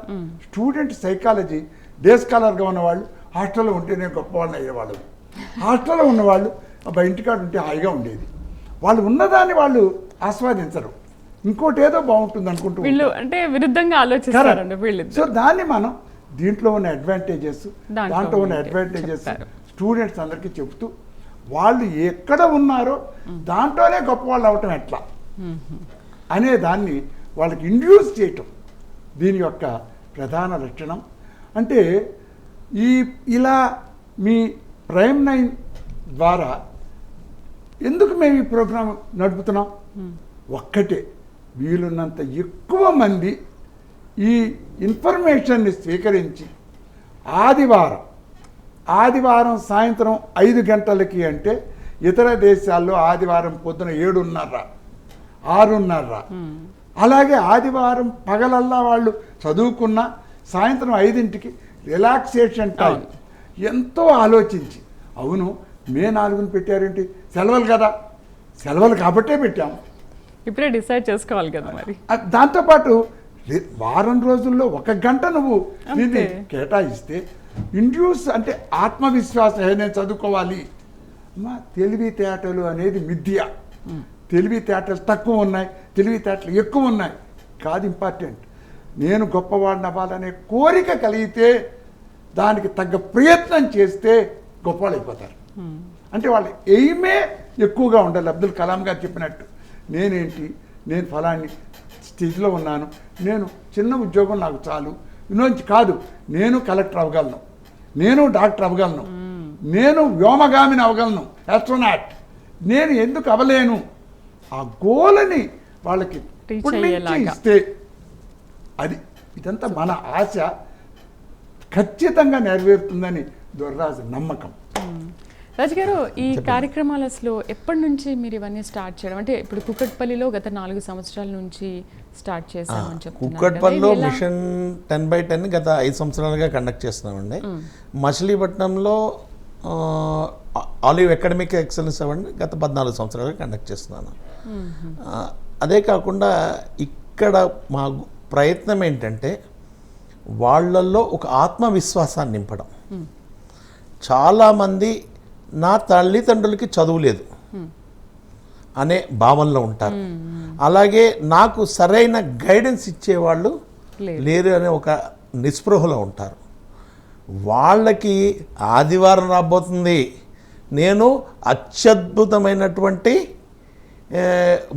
స్టూడెంట్ సైకాలజీ, డే స్కాలర్గా ఉన్నవాళ్ళు హాస్టల్లో ఉంటేనే గొప్పవాళ్ళని అయ్యేవాళ్ళు, హాస్టల్లో ఉన్నవాళ్ళు ఇంటికాడ ఉంటే హాయిగా ఉండేది. వాళ్ళు ఉన్నదాన్ని వాళ్ళు ఆస్వాదించరు, ఇంకోటి ఏదో బాగుంటుంది అనుకుంటూ
అంటే విరుద్ధంగా ఆలోచిస్తారు.
సో దాన్ని మనం దీంట్లో ఉన్న అడ్వాంటేజెస్, దాంట్లో ఉన్న అడ్వాంటేజెస్ స్టూడెంట్స్ అందరికీ చెబుతూ వాళ్ళు ఎక్కడ ఉన్నారో దాంట్లోనే గొప్ప వాళ్ళు అవటం ఎట్లా అనే దాన్ని వాళ్ళకి ఇండ్యూస్ చేయటం దీని యొక్క ప్రధాన లక్షణం. అంటే ఇలా మీ ప్రైమ్ 9 ద్వారా ఎందుకు మేము ఈ ప్రోగ్రాం నడుపుతున్నాం, ఒక్కటే వీలున్నంత ఎక్కువ మంది ఈ ఇన్ఫర్మేషన్ని స్వీకరించి ఆదివారం సాయంత్రం 5 గంటలకి, అంటే ఇతర దేశాల్లో ఆదివారం పొద్దున 7:30, 6:30, అలాగే ఆదివారం పగలల్లా వాళ్ళు చదువుకున్న సాయంత్రం 5ంటికి రిలాక్సేషన్ టైం, ఎంతో ఆలోచించి, అవును మే 4న పెట్టారేంటి, సెలవులు కదా, సెలవులు కాబట్టే పెట్టాము.
ఇప్పుడే డిసైడ్ చేసుకోవాలి కదా మరి.
దాంతోపాటు వారం రోజుల్లో 1 గంట నువ్వు దీన్ని కేటాయిస్తే ఇండ్యూస్ అంటే ఆత్మవిశ్వాసం, నేను చదువుకోవాలి. మా తెలివితేటలు అనేది మిథ్య. తెలివితేటలు తక్కువ ఉన్నాయి, తెలివితేటలు ఎక్కువ ఉన్నాయి కాదు ఇంపార్టెంట్. నేను గొప్పవాడిని అవ్వాలనే కోరిక కలిగితే, దానికి తగ్గ ప్రయత్నం చేస్తే గొప్పవాళ్ళు అయిపోతారు. అంటే వాళ్ళ ఎయిమే ఎక్కువగా ఉండాలి. అబ్దుల్ కలాం గారు చెప్పినట్టు, నేను ఫలాని స్థితిలో ఉన్నాను, నేను చిన్న ఉద్యోగం నాకు చాలు, ఇందులోంచి కాదు, నేను కలెక్టర్ అవ్వగలను, నేను డాక్టర్ అవ్వగలను, నేను వ్యోమగామిని అవ్వగలను, ఆస్ట్రోనాట్, నేను ఎందుకు అవ్వలేను, ఆ గోలని వాళ్ళకి ఇస్తే అది ఇదంతా మన ఆశ ఖచ్చితంగా నెరవేరుతుందని దొర్రాజు నమ్మకం.
రాజు గారు, ఈ కార్యక్రమాలు అసలు ఎప్పటి నుంచి మీరు ఇవన్నీ స్టార్ట్ చేయడం? అంటే ఇప్పుడు కుక్కట్పల్లిలో గత 4 సంవత్సరాల నుంచి స్టార్ట్ చేశామని చెప్తున్నారు.
కుక్కట్పల్లిలో మిషన్ 10x10 గత 5 సంవత్సరాలుగా కండక్ట్ చేస్తున్నామండి. మచిలీపట్నంలో ఆలివ్ అకాడమిక్ ఎక్సలెన్స్ అవ్వండి గత 14 సంవత్సరాలుగా కండక్ట్ చేస్తున్నాను. అదే కాకుండా ఇక్కడ మా ప్రయత్నం ఏంటంటే వాళ్ళల్లో ఒక ఆత్మవిశ్వాసాన్ని నింపడం. చాలామంది నా తల్లిదండ్రులకి చదువు లేదు అనే భావనలో ఉంటారు, అలాగే నాకు సరైన గైడెన్స్ ఇచ్చేవాళ్ళు లేరు అనే ఒక నిస్పృహలో ఉంటారు. వాళ్ళకి ఆదివారం రాబోతుంది, నేను అత్యద్భుతమైనటువంటి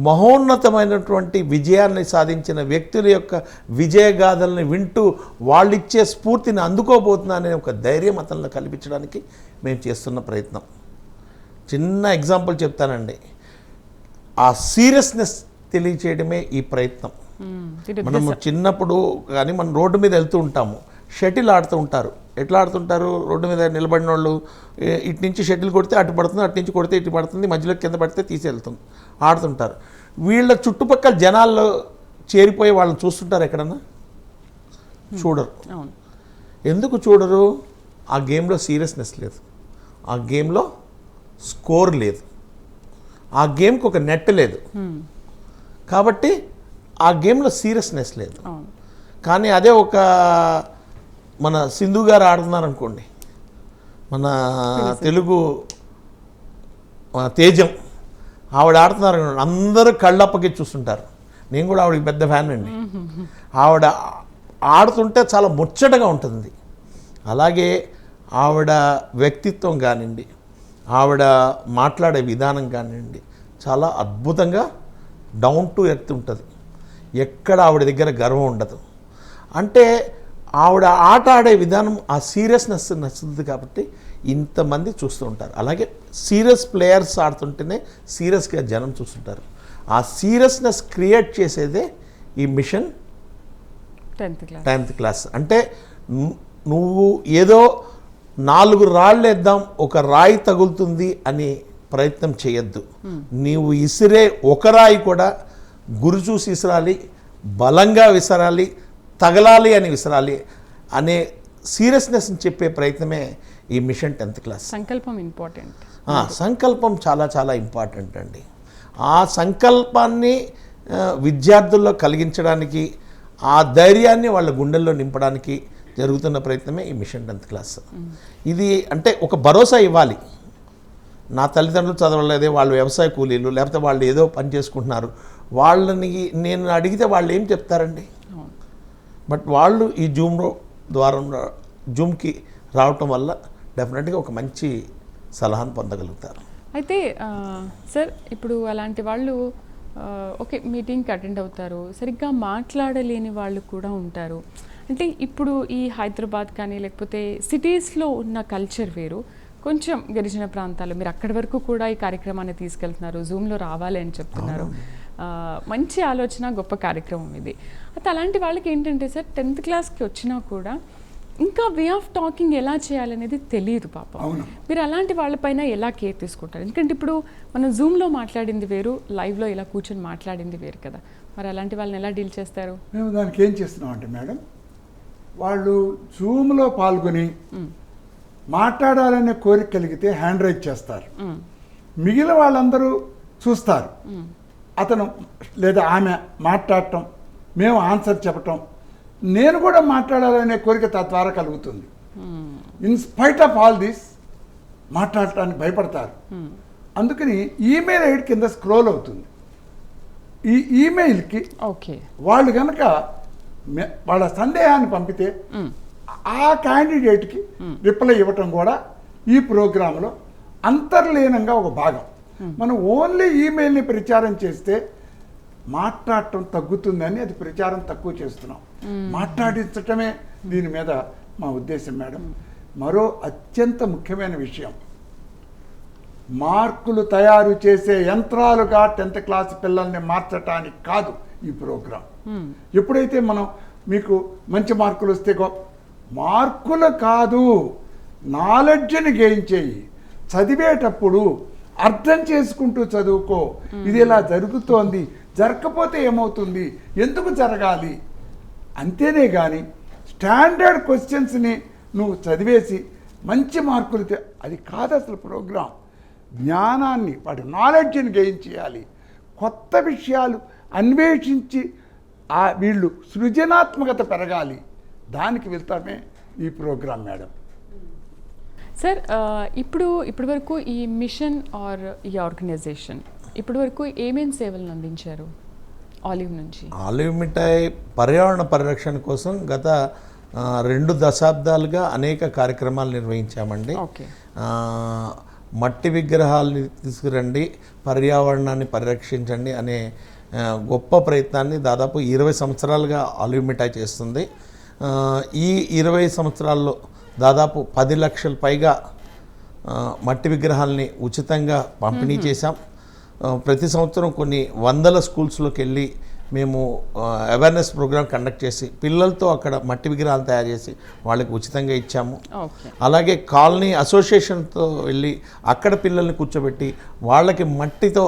మహోన్నతమైనటువంటి విజయాన్ని సాధించిన వ్యక్తుల యొక్క విజయగాథల్ని వింటూ వాళ్ళిచ్చే స్ఫూర్తిని అందుకోబోతున్నాననే ఒక ధైర్యం అతనిలో కల్పించడానికి మేము చేస్తున్న ప్రయత్నం. చిన్న ఎగ్జాంపుల్ చెప్తానండి. ఆ సీరియస్నెస్ తెలియచేయడమే ఈ ప్రయత్నం. మనము చిన్నప్పుడు కానీ మనం రోడ్డు మీద వెళ్తూ ఉంటాము, షటిల్ ఆడుతూ ఉంటారు. ఎట్లా ఆడుతుంటారు? రోడ్డు మీద నిలబడిన వాళ్ళు ఇటు నుంచి షటిల్ కొడితే అటు పడుతుంది, అటు నుంచి కొడితే ఇటు పడుతుంది, మధ్యలో కింద పడితే తీసేళ్తుంది, ఆడుతుంటారు. వీళ్ళ చుట్టుపక్కల జనాల్లో చేరిపోయి వాళ్ళని చూస్తుంటారు ఎక్కడన్నా? చూడరు. ఎందుకు చూడరు? ఆ గేమ్లో సీరియస్నెస్ లేదు, ఆ గేమ్లో స్కోర్ లేదు, ఆ గేమ్కి ఒక నెట్ లేదు, కాబట్టి ఆ గేమ్లో సీరియస్నెస్ లేదు. కానీ అదే ఒక మన సింధు గారు ఆడుతున్నారు అనుకోండి, మన తెలుగు తేజం ఆవిడ ఆడుతున్నారు అనుకోండి, అందరూ కళ్ళప్పకి చూస్తుంటారు. నేను కూడా ఆవిడకి పెద్ద ఫ్యాన్ అండి. ఆవిడ ఆడుతుంటే చాలా ముచ్చటగా ఉంటుంది. అలాగే ఆవిడ వ్యక్తిత్వం కానివ్వండి, ఆవిడ మాట్లాడే విధానం కానివ్వండి, చాలా అద్భుతంగా డౌన్ టు ఎర్త్ ఉంటుంది. ఎక్కడ ఆవిడ దగ్గర గర్వం ఉండదు. అంటే ఆవిడ ఆట ఆడే విధానం ఆ సీరియస్నెస్ నచ్చుతుంది కాబట్టి ఇంతమంది చూస్తూ ఉంటారు. అలాగే సీరియస్ ప్లేయర్స్ ఆడుతుంటేనే సీరియస్గా జనం చూస్తుంటారు. ఆ సీరియస్నెస్ క్రియేట్ చేసేదే ఈ మిషన్ 10th క్లాస్. అంటే నువ్వు ఏదో 4 రాళ్ళు వేద్దాం ఒక రాయి తగులుతుంది అని ప్రయత్నం చేయొద్దు. నీవు ఇసిరే ఒక రాయి కూడా గురి చూసి విసరాలి, బలంగా విసరాలి, తగలాలి అని విసరాలి అనే సీరియస్నెస్ని చెప్పే ప్రయత్నమే ఈ మిషన్ 10th క్లాస్.
సంకల్పం ఇంపార్టెంట్.
సంకల్పం చాలా చాలా ఇంపార్టెంట్ అండి. ఆ సంకల్పాన్ని విద్యార్థుల్లో కలిగించడానికి, ఆ ధైర్యాన్ని వాళ్ళ గుండెల్లో నింపడానికి జరుగుతున్న ప్రయత్నమే ఈ మిషన్ 10th క్లాస్. ఇది అంటే ఒక భరోసా ఇవ్వాలి. నా తల్లిదండ్రులు చదవలేదే, వాళ్ళు వ్యవసాయ కూలీలు, లేకపోతే వాళ్ళు ఏదో పని చేసుకుంటున్నారు, వాళ్ళని నేను అడిగితే వాళ్ళు ఏం చెప్తారండి? బట్ వాళ్ళు ఈ జూమ్కి రావటం వల్ల డెఫినెట్గా ఒక మంచి సలహాను పొందగలుగుతారు.
అయితే సార్, ఇప్పుడు అలాంటి వాళ్ళు ఓకే మీటింగ్కి అటెండ్ అవుతారు, సరిగ్గా మాట్లాడలేని వాళ్ళు కూడా ఉంటారు. అంటే ఇప్పుడు ఈ హైదరాబాద్ కానీ లేకపోతే సిటీస్లో ఉన్న కల్చర్ వేరు, కొంచెం గిరిజన ప్రాంతాలు మీరు అక్కడి వరకు కూడా ఈ కార్యక్రమాన్ని తీసుకెళ్తున్నారు, జూమ్లో రావాలి అని చెప్తున్నారు. మంచి ఆలోచన, గొప్ప కార్యక్రమం ఇది. అయితే అలాంటి వాళ్ళకి ఏంటంటే సార్ 10th క్లాస్కి వచ్చినా కూడా ఇంకా వే ఆఫ్ టాకింగ్ ఎలా చేయాలనేది తెలియదు పాపం. మీరు అలాంటి వాళ్ళపైన ఎలా కేర్ తీసుకుంటారు? ఎందుకంటే ఇప్పుడు మనం జూమ్లో మాట్లాడింది వేరు, లైవ్లో ఇలా కూర్చొని మాట్లాడింది వేరు కదా. మరి అలాంటి వాళ్ళని ఎలా డీల్ చేస్తారు?
మేము దానికి ఏం చేస్తున్నాం అంటే మేడం, వాళ్ళు జూమ్లో పాల్గొని మాట్లాడాలనే కోరిక కలిగితే హ్యాండ్ రైజ్ చేస్తారు. మిగిలిన వాళ్ళందరూ చూస్తారు. అతను లేదా ఆమె మాట్లాడటం, మేము ఆన్సర్ చెప్పటం, నేను కూడా మాట్లాడాలనే కోరిక తద్వారా కలుగుతుంది. In spite of all this మాట్లాడటానికి భయపడతారు. అందుకని ఈమెయిల్ ఐడి కింద స్క్రోల్ అవుతుంది. ఈ ఈమెయిల్కి వాళ్ళు కనుక వాళ్ళ సందేహాన్ని పంపితే ఆ క్యాండిడేట్కి రిప్లై ఇవ్వటం కూడా ఈ ప్రోగ్రాంలో అంతర్లీనంగా ఒక భాగం. మనం ఓన్లీ ఈమెయిల్ని ప్రచారం చేస్తే మాట్లాడటం తగ్గుతుందని అది ప్రచారం తక్కువ చేస్తున్నాం. మాట్లాడించటమే దీని మీద మా ఉద్దేశం మేడం. మరో అత్యంత ముఖ్యమైన విషయం, మార్కులు తయారు చేసే యంత్రాలుగా 10th క్లాస్ పిల్లల్ని మార్చటానికి కాదు ఈ ప్రోగ్రాం. ఎప్పుడైతే మనం మీకు మంచి మార్కులు వస్తే మార్కులు కాదు, నాలెడ్జ్ని గెయిన్ చేయి. చదివేటప్పుడు అర్థం చేసుకుంటూ చదువుకో. ఇది ఇలా జరుగుతోంది, జరగకపోతే ఏమవుతుంది, ఎందుకు జరగాలి, అంతేనే కానీ స్టాండర్డ్ క్వశ్చన్స్ని నువ్వు చదివేసి మంచి మార్కులు అది కాదు అసలు ప్రోగ్రాం. జ్ఞానాన్ని, వాటి నాలెడ్జ్ని గెయిన్ చేయాలి. కొత్త విషయాలు అన్వేషించి వీళ్ళు సృజనాత్మకత పెరగాలి. దానికి వెళ్తామే ఈ ప్రోగ్రాం మేడం.
సార్, ఇప్పటి వరకు ఈ మిషన్ ఆర్ ఈ ఆర్గనైజేషన్ ఇప్పటి వరకు ఏమేమి సేవలను అందించారు ఆలివ్ నుంచి?
ఆలివ్ మిఠాయి పర్యావరణ పరిరక్షణ కోసం గత 2 దశాబ్దాలుగా అనేక కార్యక్రమాలు నిర్వహించామండి. మట్టి విగ్రహాలని తీసుకురండి, పర్యావరణాన్ని పరిరక్షించండి అనే గొప్ప ప్రయత్నాన్ని దాదాపు 20 సంవత్సరాలుగా ఆలివ్ మిఠాయి చేస్తుంది. ఈ 20 సంవత్సరాల్లో దాదాపు 10 లక్షల పైగా మట్టి విగ్రహాలని ఉచితంగా పంపిణీ చేశాం. ప్రతి సంవత్సరం కొన్ని వందల స్కూల్స్లోకి వెళ్ళి మేము అవేర్నెస్ ప్రోగ్రామ్ కండక్ట్ చేసి పిల్లలతో అక్కడ మట్టి విగ్రహాలు తయారు చేసి వాళ్ళకి ఉచితంగా ఇచ్చాము. అలాగే కాలనీ అసోసియేషన్తో వెళ్ళి అక్కడ పిల్లల్ని కూర్చోబెట్టి వాళ్ళకి మట్టితో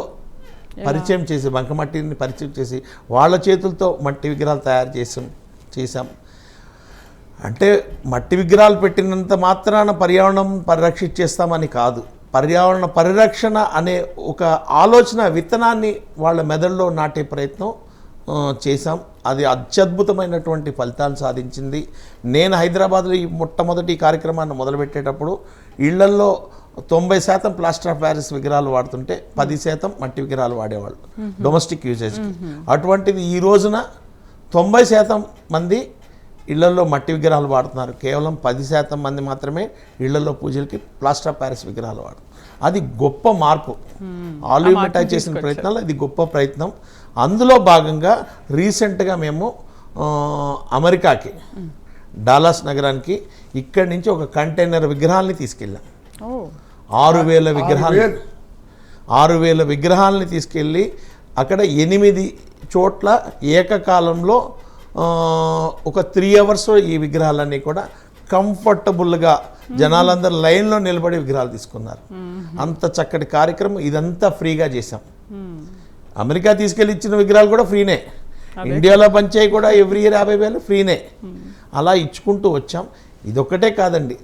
పరిచయం చేసి, బంకమట్టిని పరిచయం చేసి వాళ్ళ చేతులతో మట్టి విగ్రహాలు తయారు చేసాం. అంటే మట్టి విగ్రహాలు పెట్టినంత మాత్రాన పర్యావరణం పరిరక్షించేస్తామని కాదు, పర్యావరణ పరిరక్షణ అనే ఒక ఆలోచన విత్తనాన్ని వాళ్ళ మెదడులో నాటే ప్రయత్నం చేశాం. అది అత్యద్భుతమైనటువంటి ఫలితాలు సాధించింది. నేను హైదరాబాద్లో ఈ మొట్టమొదటి కార్యక్రమాన్ని మొదలుపెట్టేటప్పుడు ఇళ్లల్లో 90% ప్లాస్టర్ ఆఫ్ ప్యారిస్ విగ్రహాలు వాడుతుంటే 10% మట్టి విగ్రహాలు వాడేవాళ్ళు డొమెస్టిక్ యూజేజ్కి. అటువంటిది ఈ రోజున 90% మంది ఇళ్లలో మట్టి విగ్రహాలు వాడుతున్నారు. కేవలం 10% మంది మాత్రమే ఇళ్లలో పూజలకి ప్లాస్టర్ ఆఫ్ ప్యారిస్ విగ్రహాలు వాడు. అది గొప్ప మార్పు. ఆలివ్ మిఠాయి చేసిన ప్రయత్నాలు ఇది గొప్ప ప్రయత్నం. అందులో భాగంగా రీసెంట్గా మేము అమెరికాకి, డాలస్ నగరానికి ఇక్కడి నుంచి ఒక కంటైనర్ విగ్రహాలని తీసుకెళ్ళాం. 6,000 విగ్రహాలని తీసుకెళ్ళి అక్కడ 8 చోట్ల ఏకకాలంలో ఒక 3 అవర్స్ ఈ విగ్రహాలన్నీ కూడా కంఫర్టబుల్గా జనాలందరూ లైన్లో నిలబడి విగ్రహాలు తీసుకున్నారు. అంత చక్కటి కార్యక్రమం. ఇదంతా ఫ్రీగా చేశాం. అమెరికా తీసుకెళ్ళి ఇచ్చిన విగ్రహాలు కూడా ఫ్రీనే, ఇండియాలో పనిచేయి కూడా ఎవ్రీ ఇయర్ 50,000 ఫ్రీనే. అలా ఇచ్చుకుంటూ వచ్చాం. ఇదొక్కటే కాదండి,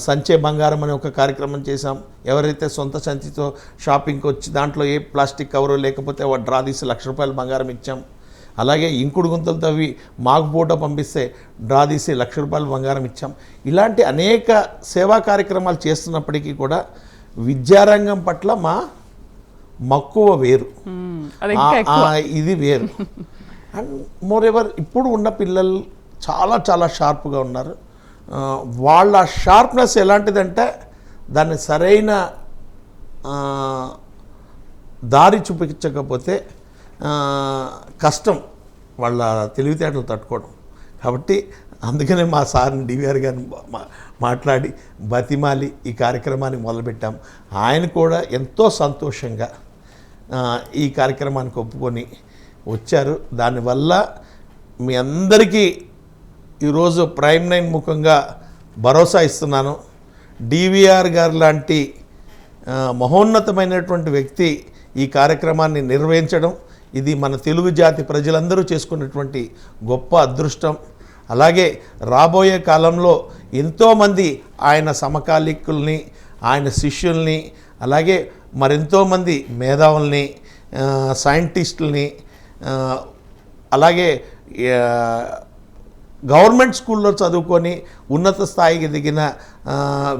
సంచే బంగారం అనే ఒక కార్యక్రమం చేశాం. ఎవరైతే సొంత సంచితో షాపింగ్కి వచ్చి దాంట్లో ఏ ప్లాస్టిక్ కవరు లేకపోతే డ్రా తీసి ₹1,00,000 బంగారం ఇచ్చాం. అలాగే ఇంకుడు గుంతలు తవ్వి మాకు ఫోటో పంపిస్తే డ్రా తీసి ₹1,00,000 బంగారం ఇచ్చాం. ఇలాంటి అనేక సేవా కార్యక్రమాలు చేస్తున్నప్పటికీ కూడా విద్యారంగం పట్ల మా మక్కువ వేరు, ఇది వేరు. అండ్ మోర్ ఎవర్ ఇప్పుడు ఉన్న పిల్లలు చాలా చాలా షార్ప్గా ఉన్నారు. వాళ్ళ షార్ప్నెస్ ఎలాంటిదంటే దాన్ని సరైన దారి చూపించకపోతే కష్టం వాళ్ళ తెలివితేటలు తట్టుకోవడం. కాబట్టి అందుకనే మా సార్ని డివిఆర్ గారిని మాట్లాడి బతిమాలి ఈ కార్యక్రమాన్ని మొదలుపెట్టాం. ఆయన కూడా ఎంతో సంతోషంగా ఈ కార్యక్రమానికి ఒప్పుకొని వచ్చారు. దానివల్ల మీ అందరికీ ఈరోజు ప్రైమ్ 9 ముఖంగా భరోసా ఇస్తున్నాను. డివిఆర్ గారు లాంటి మహోన్నతమైనటువంటి వ్యక్తి ఈ కార్యక్రమాన్ని నిర్వహించడం ఇది మన తెలుగు జాతి ప్రజలందరూ చేసుకున్నటువంటి గొప్ప అదృష్టం. అలాగే రాబోయే కాలంలో ఎంతోమంది ఆయన సమకాలీకుల్ని, ఆయన శిష్యుల్ని, అలాగే మరెంతోమంది మేధావుల్ని, సైంటిస్టుల్ని, అలాగే గవర్నమెంట్ స్కూల్లో చదువుకొని ఉన్నత స్థాయికి దిగిన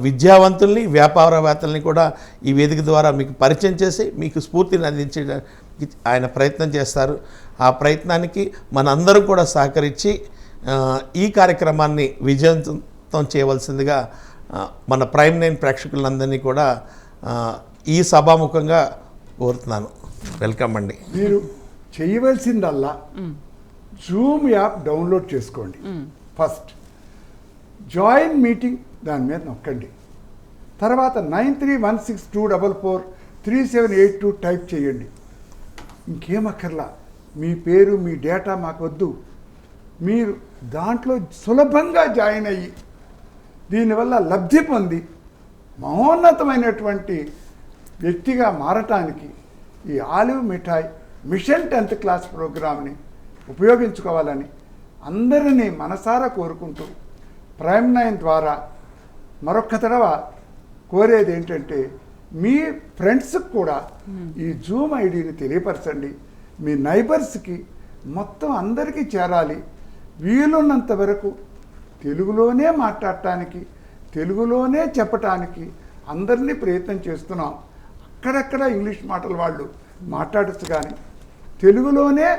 విద్యావంతుల్ని, వ్యాపారవేత్తల్ని కూడా ఈ వేదిక ద్వారా మీకు పరిచయం చేసి మీకు స్ఫూర్తిని అందించడానికి ఆయన ప్రయత్నం చేస్తారు. ఆ ప్రయత్నానికి మనందరం కూడా సహకరించి ఈ కార్యక్రమాన్ని విజయవంతం చేయవలసిందిగా మన ప్రైమ్ 9 ప్రేక్షకులందరినీ కూడా ఈ సభాముఖంగా కోరుతున్నాను. వెల్కమ్ అండి.
మీరు చేయవలసిందల్లా జూమ్ యాప్ డౌన్లోడ్ చేసుకోండి. ఫస్ట్ జాయిన్ మీటింగ్ దాని మీద నొక్కండి. తర్వాత 9316244782 టైప్ చేయండి. ఇంకేమక్కర్లా, మీ పేరు మీ డేటా మాకు వద్దు. మీరు దాంట్లో సులభంగా జాయిన్ అయ్యి దీనివల్ల లబ్ధి పొంది మహోన్నతమైనటువంటి వ్యక్తిగా మారటానికి ఈ ఆలివ్ మిఠాయి మిషన్ 10th క్లాస్ ప్రోగ్రామ్ని ఉపయోగించుకోవాలని అందరినీ మనసారా కోరుకుంటూ ప్రైమ్ 9 ద్వారా మరొక్క తడవ కోరేది ఏంటంటే మీ ఫ్రెండ్స్కి కూడా ఈ జూమ్ ఐడిని తెలియపరచండి. మీ నైబర్స్కి మొత్తం అందరికీ చేరాలి. వీలున్నంత వరకు తెలుగులోనే మాట్లాడటానికి, తెలుగులోనే చెప్పటానికి అందరినీ ప్రయత్నం చేస్తున్నాం. అక్కడక్కడ ఇంగ్లీష్ మాటలు వాళ్ళు మాట్లాడచ్చు, కానీ తెలుగులోనే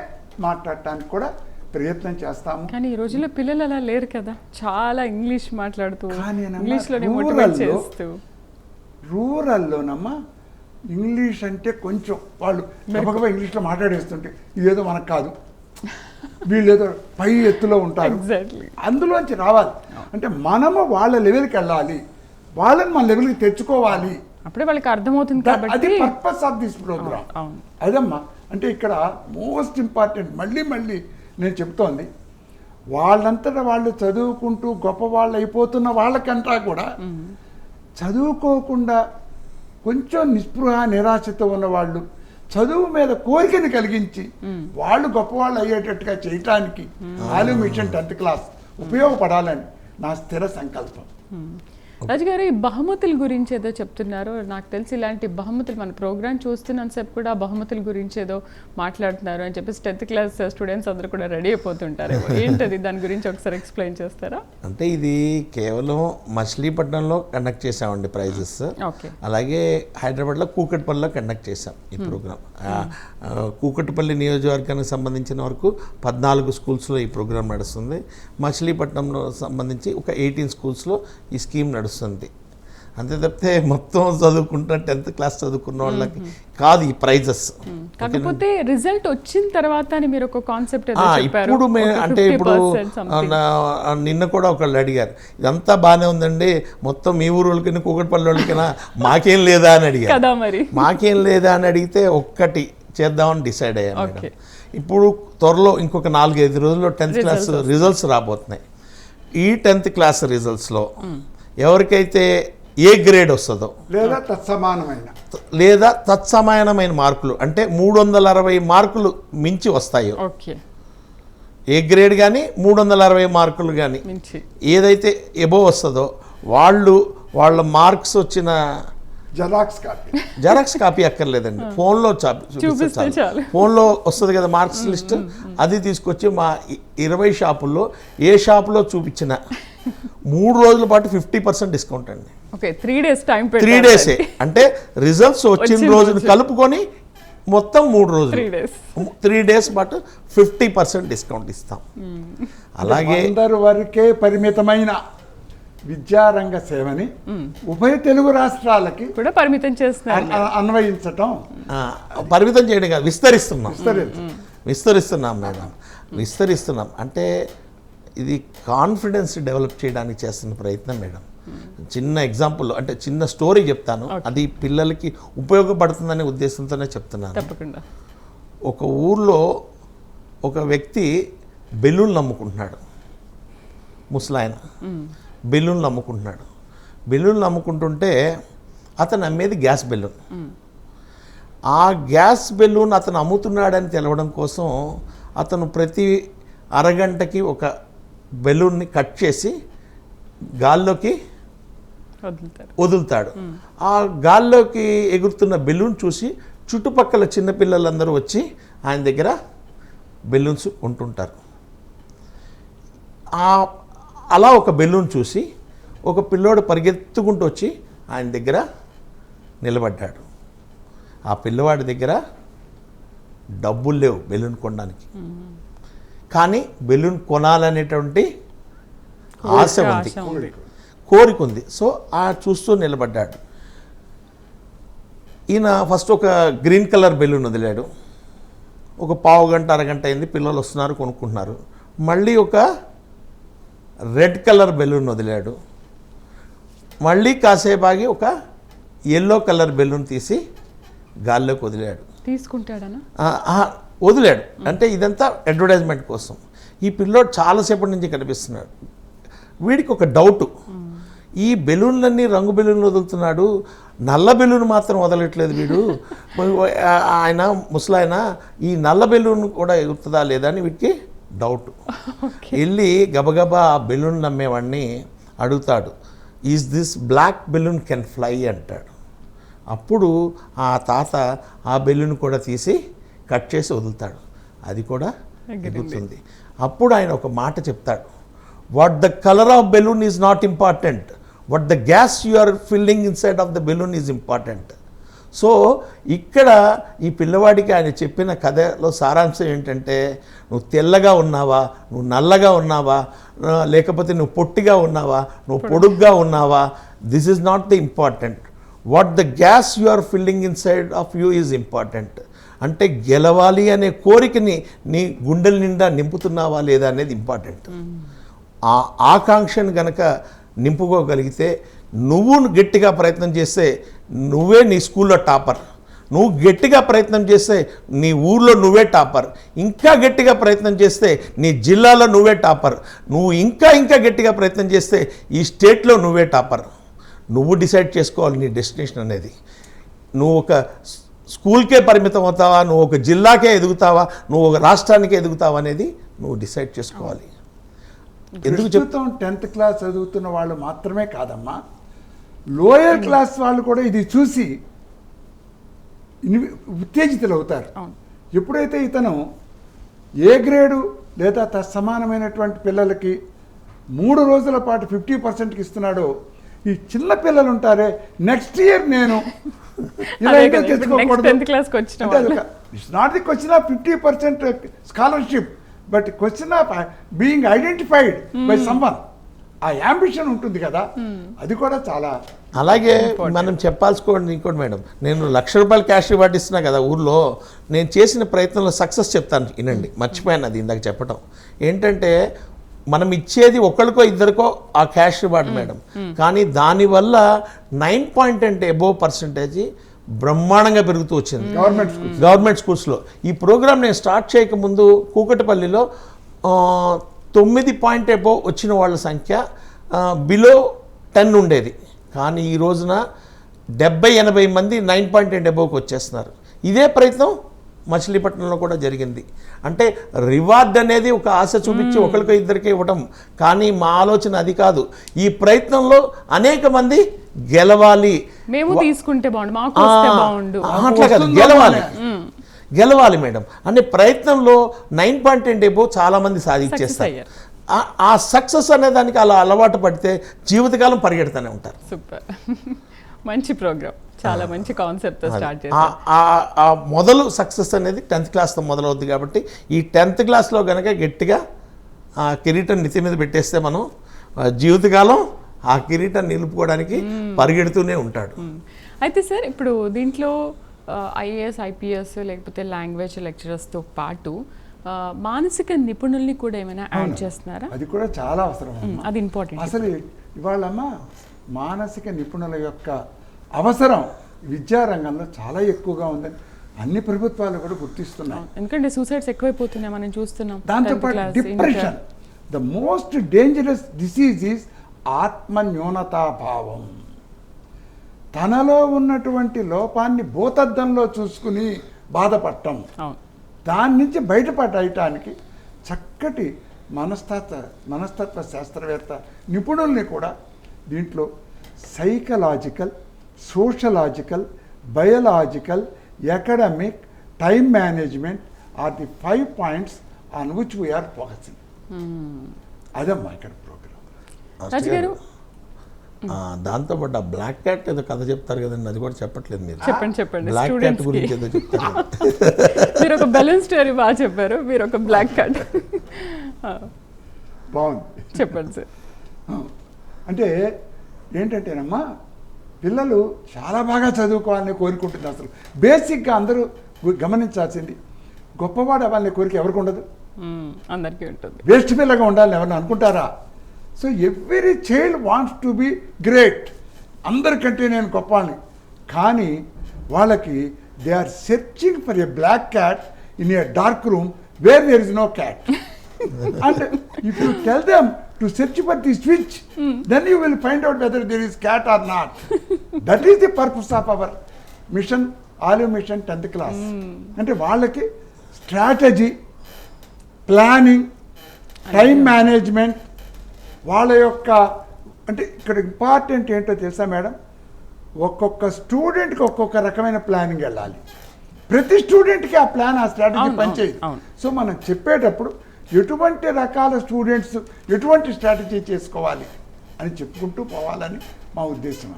మాట్లాడటానికి కూడా ప్రయత్నం చేస్తాము.
కానీ ఈ రోజుల్లో పిల్లలు అలా లేరు కదా, చాలా ఇంగ్లీష్ మాట్లాడుతూ
కానీ
ఇంగ్లీష్లోనే మోటివేట్ చేస్తూ.
రూరల్లోనమ్మా ఇంగ్లీష్ అంటే కొంచెం వాళ్ళు గబగబా ఇంగ్లీష్లో మాట్లాడేస్తుంటే ఇదేదో మనకు కాదు, వీళ్ళు ఏదో పై ఎత్తులో ఉంటారు. అందులోంచి రావాలి అంటే మనము వాళ్ళ లెవెల్కి వెళ్ళాలి, వాళ్ళని మన లెవెల్కి తెచ్చుకోవాలి.
అప్పుడే వాళ్ళకి అర్థమవుతుంది
అది
కాబట్టి
పర్పస్ ఆఫ్ దిస్ ప్రోగ్రామ్. అదమ్మా, అంటే ఇక్కడ మోస్ట్ ఇంపార్టెంట్ మళ్ళీ నేను చెప్తోంది, వాళ్ళంతటా వాళ్ళు చదువుకుంటూ గొప్పవాళ్ళు అయిపోతున్న వాళ్ళకంటా కూడా చదువుకోకుండా కొంచెం నిస్పృహ నిరాశతో ఉన్నవాళ్ళు చదువు మీద కోరికను కలిగించి వాళ్ళు గొప్పవాళ్ళు అయ్యేటట్టుగా చేయటానికి ఆలివ్ మిషన్ 10th క్లాస్ ఉపయోగపడాలని నా స్థిర సంకల్పం.
రాజుగారు, ఈ బహుమతుల గురించి ఏదో చెప్తున్నారు. నాకు తెలిసి ఇలాంటి బహుమతులు మన ప్రోగ్రామ్ చూస్తున్నంతసేపు కూడా బహుమతుల గురించి ఏదో మాట్లాడుతున్నారు అని చెప్పేసి 10th క్లాస్ స్టూడెంట్స్ అందరూ కూడా రెడీ అయిపోతుంటారు. ఏంటది, దాని గురించి ఒకసారి ఎక్స్ప్లెయిన్ చేస్తారా?
అంటే ఇది కేవలం మచిలీపట్నంలో కండక్ట్ చేసామండి ప్రైజెస్. అలాగే హైదరాబాద్లో కూకట్పల్లిలో కండక్ట్ చేసాం ఈ ప్రోగ్రామ్. కూకట్పల్లి నియోజకవర్గానికి సంబంధించిన వరకు 14 స్కూల్స్లో ఈ ప్రోగ్రామ్ నడుస్తుంది. మచిలీపట్నంలో సంబంధించి ఒక 18 స్కూల్స్లో ఈ స్కీమ్ నడుస్తుంది. అంతే తప్పితే మొత్తం చదువుకుంటా 10th క్లాస్ చదువుకున్న వాళ్ళకి కాదు ఈ ప్రైజెస్.
కాకపోతే రిజల్ట్ వచ్చిన తర్వాత మీరు ఒక కాన్సెప్ట్
ఇప్పుడు అంటే ఇప్పుడు నిన్న కూడా ఒకళ్ళు అడిగారు, ఇదంతా బాగానే ఉందండి, మొత్తం మీ ఊరు వాళ్ళకి కూకట్పల్లి వాళ్ళకైనా మాకేం లేదా అని అడిగారు. మాకేం లేదా అని అడిగితే ఒక్కటి చేద్దామని డిసైడ్ అయ్యాను. ఇప్పుడు త్వరలో ఇంకొక 4-5 రోజుల్లో 10th క్లాస్ రిజల్ట్స్ రాబోతున్నాయి. ఈ 10th క్లాస్ రిజల్ట్స్లో ఎవరికైతే ఏ గ్రేడ్ వస్తుందో లేదా తత్సమానమైన మార్కులు అంటే 360 మార్కులు మించి వస్తాయో, ఏ గ్రేడ్ కానీ 360 మార్కులు కానీ ఏదైతే ఎబోవ్ వస్తుందో వాళ్ళ మార్క్స్ వచ్చిన జెరాక్స్ కాపీ అక్కర్లేదండి, ఫోన్లో ఫోన్లో వస్తుంది కదా మార్క్స్ లిస్ట్, అది తీసుకొచ్చి మా 20 షాపుల్లో ఏ షాపులో చూపించిన 3 రోజుల పాటు 50% డిస్కౌంట్ అండి. 3 డేసే అంటే రిజల్ట్స్ వచ్చిన రోజును కలుపుకొని మొత్తం 3 రోజులు 3 డేస్ పాటు 50% డిస్కౌంట్ ఇస్తాం. అలాగే
అందరి వరకే పరిమితమైన విద్యారంగ సేవని ఉభయ తెలుగు రాష్ట్రాలకి
కూడా పరిమితం చేస్తున్నారు,
అన్వయించటం.
పరిమితం చేయడం కాదు, విస్తరిస్తున్నాం మేడం, విస్తరిస్తున్నాం. అంటే ఇది కాన్ఫిడెన్స్ డెవలప్ చేయడానికి చేస్తున్న ప్రయత్నం మేడం. చిన్న ఎగ్జాంపుల్ అంటే చిన్న స్టోరీ చెప్తాను, అది పిల్లలకి ఉపయోగపడుతుందనే ఉద్దేశంతోనే చెప్తున్నాను.
తప్పకుండా.
ఒక ఊర్లో ఒక వ్యక్తి బెలూన్లు అమ్ముకుంటున్నాడు, ముసలాయన బెలూన్లు అమ్ముకుంటున్నాడు. బెలూన్లు అమ్ముకుంటుంటే అతను అమ్మేది గ్యాస్ బెలూన్. ఆ గ్యాస్ బెలూన్ అతను అమ్ముతున్నాడని తెలవడం కోసం అతను ప్రతి అరగంటకి ఒక బెలూన్ని కట్ చేసి గాల్లోకి వదులుతాడు. ఆ గాల్లోకి ఎగురుతున్న బెలూన్ చూసి చుట్టుపక్కల చిన్నపిల్లలందరూ వచ్చి ఆయన దగ్గర బెలూన్స్ ఉంటుంటారు. అలా ఒక బెలూన్ చూసి ఒక పిల్లోడు పరిగెత్తుకుంటూ వచ్చి ఆయన దగ్గర నిలబడ్డాడు. ఆ పిల్లవాడి దగ్గర డబ్బులు లేవు బెలూన్ కొనడానికి, కానీ బెలూన్ కొనాలనేటువంటి ఆశ ఉంది, కోరిక ఉంది. సో చూస్తూ నిలబడ్డాడు. ఈయన ఫస్ట్ ఒక గ్రీన్ కలర్ బెలూన్ వదిలాడు. ఒక పావు గంట అరగంట అయింది, పిల్లలు వస్తున్నారు, కొనుక్కుంటున్నారు. మళ్ళీ ఒక రెడ్ కలర్ బెలూన్ వదిలాడు. మళ్ళీ కాసేపు ఆగి ఒక ఎల్లో కలర్ బెలూన్ తీసి గాల్లోకి వదిలాడు.
తీసుకుంటాడనా?
వదిలాడు. అంటే ఇదంతా అడ్వర్టైజ్మెంట్ కోసం. ఈ పిల్లోడు చాలాసేపటి నుంచి కనిపిస్తున్నాడు. వీడికి ఒక డౌటు, ఈ బెలూన్లన్నీ రంగు బెలూన్లు వదులుతున్నాడు, నల్ల బెలూన్ మాత్రం వదలట్లేదు వీడు. ఆయన ముసలాయన ఈ నల్ల బెలూన్ కూడా ఎగురుతుందా లేదా అని వీడికి డౌట్. వెళ్ళి గబగబా ఆ బెలూన్ నమ్మేవాడిని అడుగుతాడు, is this black balloon can fly అంటాడు. అప్పుడు ఆ తాత ఆ బెలూన్ కూడా తీసి కట్ చేసి వదులుతాడు, అది కూడా ఎగురుతుంది. అప్పుడు ఆయన ఒక మాట చెప్తాడు, what the colour of balloon is not important, what the gas you are filling inside of the balloon is important. So ఇక్కడ ఈ పిల్లవాడికి ఆయన చెప్పిన కథలో సారాంశం ఏంటంటే, నువ్వు తెల్లగా ఉన్నావా, నువ్వు నల్లగా ఉన్నావా, లేకపోతే నువ్వు పొట్టిగా ఉన్నావా, నువ్వు పొడుగ్గా ఉన్నావా, this is not the important, what the gas you are filling inside of you is important. అంటే గెలవాలి అనే కోరికని నీ గుండెల నిండా నింపుతున్నావా లేదా అనేది ఇంపార్టెంట్. ఆ ఆకాంక్షను గనక నింపుకోగలిగితే, నువ్వు గట్టిగా ప్రయత్నం చేస్తే నువ్వే నీ స్కూల్లో టాపర్, నువ్వు గట్టిగా ప్రయత్నం చేస్తే నీ ఊర్లో నువ్వే టాపర్, ఇంకా గట్టిగా ప్రయత్నం చేస్తే నీ జిల్లాలో నువ్వే టాపర్, నువ్వు ఇంకా గట్టిగా ప్రయత్నం చేస్తే ఈ స్టేట్లో నువ్వే టాపర్. నువ్వు డిసైడ్ చేసుకోవాలి నీ డెస్టినేషన్ అనేది. నువ్వు ఒక స్కూల్కే పరిమితం అవుతావా, నువ్వు ఒక జిల్లాకే ఎదుగుతావా, నువ్వు ఒక రాష్ట్రానికే ఎదుగుతావా అనేది నువ్వు డిసైడ్ చేసుకోవాలి.
ఎందుకు చెప్తాం, 10th క్లాస్ చదువుతున్న వాళ్ళు మాత్రమే కాదమ్మా, లోయర్ క్లాస్ వాళ్ళు కూడా ఇది చూసి ఉత్తేజితులు అవుతారు. ఎప్పుడైతే ఇతను ఏ గ్రేడు లేదా తత్సమానమైనటువంటి పిల్లలకి 3 రోజుల పాటు 50%కి ఇస్తున్నాడో, ఈ చిన్న పిల్లలు ఉంటారే, నెక్స్ట్ ఇయర్ నేను ఇలా ఇంకా తెచ్చుకోకూడదు. It's not the question of 50% scholarship, but question of being identified by someone. ఆ యాంబిషన్ ఉంటుంది కదా, అది కూడా చాలా.
అలాగే మనం చెప్పాల్సుకోండి ఇంకోటి మేడం, నేను ₹1,00,000 క్యాష్ రివార్డ్ ఇస్తున్నా కదా ఊర్లో, నేను చేసిన ప్రయత్నంలో సక్సెస్ చెప్తాను వినండి. మర్చిపోయాను అది ఇందాక చెప్పడం. ఏంటంటే మనం ఇచ్చేది ఒకరికో ఇద్దరికో ఆ క్యాష్ రివార్డ్ మేడం, కానీ దానివల్ల 9% బ్రహ్మాండంగా పెరుగుతూ వచ్చింది గవర్నమెంట్ స్కూల్స్లో. ఈ ప్రోగ్రామ్ నేను స్టార్ట్ చేయకముందు కూకట్పల్లిలో 9 వచ్చిన వాళ్ళ సంఖ్య బిలో 10 ఉండేది, కానీ ఈ రోజున 70-80 మంది 9.8 వచ్చేస్తున్నారు. ఇదే ప్రయత్నం మచిలీపట్నంలో కూడా జరిగింది. అంటే రివార్డ్ అనేది ఒక ఆశ చూపించి ఒకరికో ఇద్దరికే ఇవ్వటం, కానీ మా ఆలోచన అది కాదు. ఈ ప్రయత్నంలో అనేక మంది గెలవాలి,
మేము తీసుకుంటే బాగుండు, మాకు వస్తే బాగుండు,
అట్లా కాదు, గెలవాలి మేడం అనే ప్రయత్నంలో 9.8 చాలా మంది సాధించేస్తారు. ఆ సక్సెస్ అనే దానికి అలా అలవాటు పడితే జీవితకాలం పరిగెడుతూనే ఉంటారు.
సూపర్, మంచి ప్రోగ్రామ్, చాలా మంచి కాన్సెప్ట్తో స్టార్ట్ చేశారు.
ఆ మొదలు సక్సెస్ అనేది 10th క్లాస్తో మొదలవుద్ది. కాబట్టి ఈ 10th క్లాస్లో కనుక గట్టిగా ఆ కిరీటం నెత్తి మీద పెట్టేస్తే మనం జీవితకాలం ఆ కిరీటం నిలుపుకోవడానికి పరిగెడుతూనే ఉంటాడు.
అయితే సార్, ఇప్పుడు దీంట్లో ఐఏఎస్, ఐపీఎస్ లేకపోతే లాంగ్వేజ్ లెక్చరర్స్తో పాటు మానసిక నిపుణుల్ని కూడా ఏమైనా యాడ్ చేస్తున్నారా?
అది కూడా చాలా అవసరం,
అది ఇంపార్టెంట్.
అసలు ఇవాళమ్మా మానసిక నిపుణుల యొక్క అవసరం విద్యారంగంలో చాలా ఎక్కువగా ఉందని అన్ని ప్రభుత్వాలు కూడా గుర్తిస్తున్నాయి.
ఎందుకంటే సూసైడ్స్ ఎక్కువైపోతున్నాయి మనం చూస్తున్నాం.
దాంతోపాటు depression, the most dangerous disease is ఆత్మన్యూనతాభావం. తనలో ఉన్నటువంటి లోపాన్ని భూతద్దంలో చూసుకుని బాధపడటం, దాని నుంచి బయటపడటానికి చక్కటి మనస్తత్వ శాస్త్రవేత్త నిపుణుల్ని కూడా దీంట్లో psychological, sociological, biological, academic, time management are the 5 points on which we are focusing. అదమ్మా ఇక్కడ ప్రోగ్రామ్.
రాజు గారు
దాంతో పాటు ఆ బ్లాక్ క్యాట్ ఏదో కథ చెప్తారు కదండి, అది కూడా చెప్పట్లేదు మీరు.
చెప్పండి
బ్లాక్ క్యాట్
స్టూడెంట్స్
గురించి ఏదో చెప్తారు.
మీరు ఒక బెలూన్ స్టోరీ బాగా చెప్పారు, మీరు ఒక బ్లాక్ కార్డ్
బాగుంది.
చెప్పండి సార్.
అంటే ఏంటంటేనమ్మా, పిల్లలు చాలా బాగా చదువుకోవాలని కోరుకుంటుంది. అసలు బేసిక్గా అందరూ గమనించాల్సింది, గొప్పవాడు అవ్వాలనే కోరిక ఎవరికి ఉండదు?
అందరికీ ఉంటుంది.
వేస్ట్ పిల్లగా ఉండాలని ఎవరిని అనుకుంటారా? So every child wants to be great, అందరికంటే నేను గొప్పవాడిని. కానీ వాళ్ళకి they are searching for a black cat in a dark room where there is no cat. And if you tell them to search for the switch, then you will find out whether there is cat or not. That is the purpose of our mission, Olive Mission 10th class. అంటే వాళ్ళకి strategy, planning, time management, వాళ్ళ యొక్క అంటే ఇక్కడ important ఏంటో తెలుసా madam, ఒక్కొక్క స్టూడెంట్కి ఒక్కొక్క రకమైన ప్లానింగ్ వెళ్ళాలి. ప్రతి స్టూడెంట్కి ఆ ప్లాన్, ఆ స్ట్రాటజీ పనిచేయదు. సో మనం చెప్పేటప్పుడు ఎటువంటి రకాల స్టూడెంట్స్ ఎటువంటి స్ట్రాటజీ చేసుకోవాలి అని చెప్పుకుంటూ పోవాలని మా ఉద్దేశం.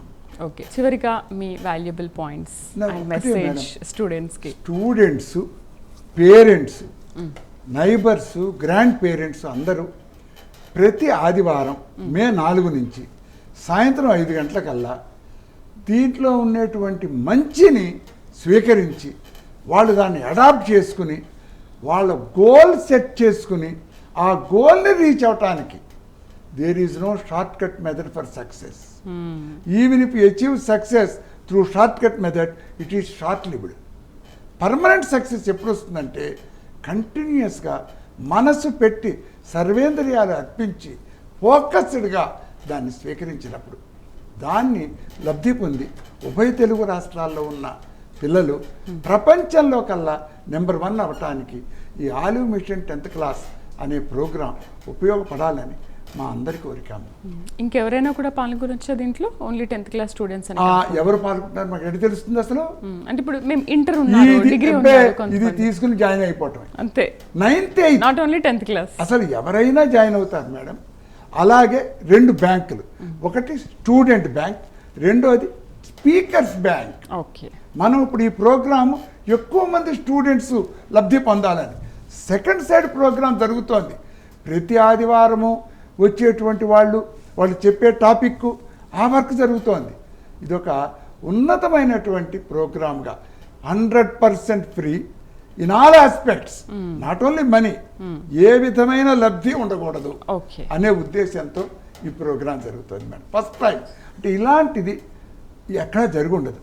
ఓకే, చివరిగా మీ వాల్యుబుల్ పాయింట్స్ అండ్ మెసేజ్ స్టూడెంట్స్కి.
Students, parents, neighbours, grand parents అందరూ ప్రతి ఆదివారం మే 4 నుంచి సాయంత్రం 5 గంటలకల్లా దీంట్లో ఉండేటువంటి మంచిని స్వీకరించి వాళ్ళు దాన్ని అడాప్ట్ చేసుకుని వాళ్ళ గోల్ సెట్ చేసుకుని ఆ గోల్ని రీచ్ అవటానికి there is no shortcut method for success. Even if you achieve success through shortcut method, it is short lived. Permanent success ఎప్పుడు వస్తుందంటే కంటిన్యూస్గా మనసు పెట్టి సర్వేంద్రియాలు అర్పించి ఫోకస్డ్గా దాన్ని స్వీకరించినప్పుడు దాన్ని లబ్ధి పొంది ఉభయ తెలుగు రాష్ట్రాల్లో ఉన్న పిల్లలు ప్రపంచంలో కల్లా నెంబర్ 1 అవ్వటానికి ఈ ఆలివ్ మిషన్ 10th క్లాస్ అనే ప్రోగ్రాం ఉపయోగపడాలని మా అందరి కోరికాము.
ఇంకెవరైనా కూడా పాల్గొనొచ్చా దీంట్లో? Only 10th class students?
ఎవరు పాల్గొంటారు మాకు ఎటు తెలుస్తుంది అసలు?
అంటే ఇప్పుడు మేము ఇంటర్ ఉన్నారు, డిగ్రీ ఉన్నారు,
ఇది తీసుకుని జాయిన్ అయిపోవటం
అంతే.
9th 8th
not only 10th class,
అసలు ఎవరైనా జాయిన్ అవుతారు మేడం. అలాగే 2 బ్యాంకులు, ఒకటి స్టూడెంట్ బ్యాంక్, రెండోది స్పీకర్స్ బ్యాంక్.
ఓకే,
మనం ఇప్పుడు ఈ ప్రోగ్రాము ఎక్కువ మంది స్టూడెంట్స్ లబ్ధి పొందాలని సెకండ్ సైడ్ ప్రోగ్రాం జరుగుతోంది. ప్రతి ఆదివారము వచ్చేటువంటి వాళ్ళు చెప్పే టాపిక్ ఆ వర్క్ జరుగుతోంది. ఇదొక ఉన్నతమైనటువంటి ప్రోగ్రామ్గా 100% free in all aspects, not only money, ఏ విధమైన లబ్ధి ఉండకూడదు అనే ఉద్దేశంతో ఈ ప్రోగ్రాం జరుగుతుంది మేడం. ఫస్ట్ టైం అంటే ఇలాంటిది ఎక్కడా జరిగి ఉండదు.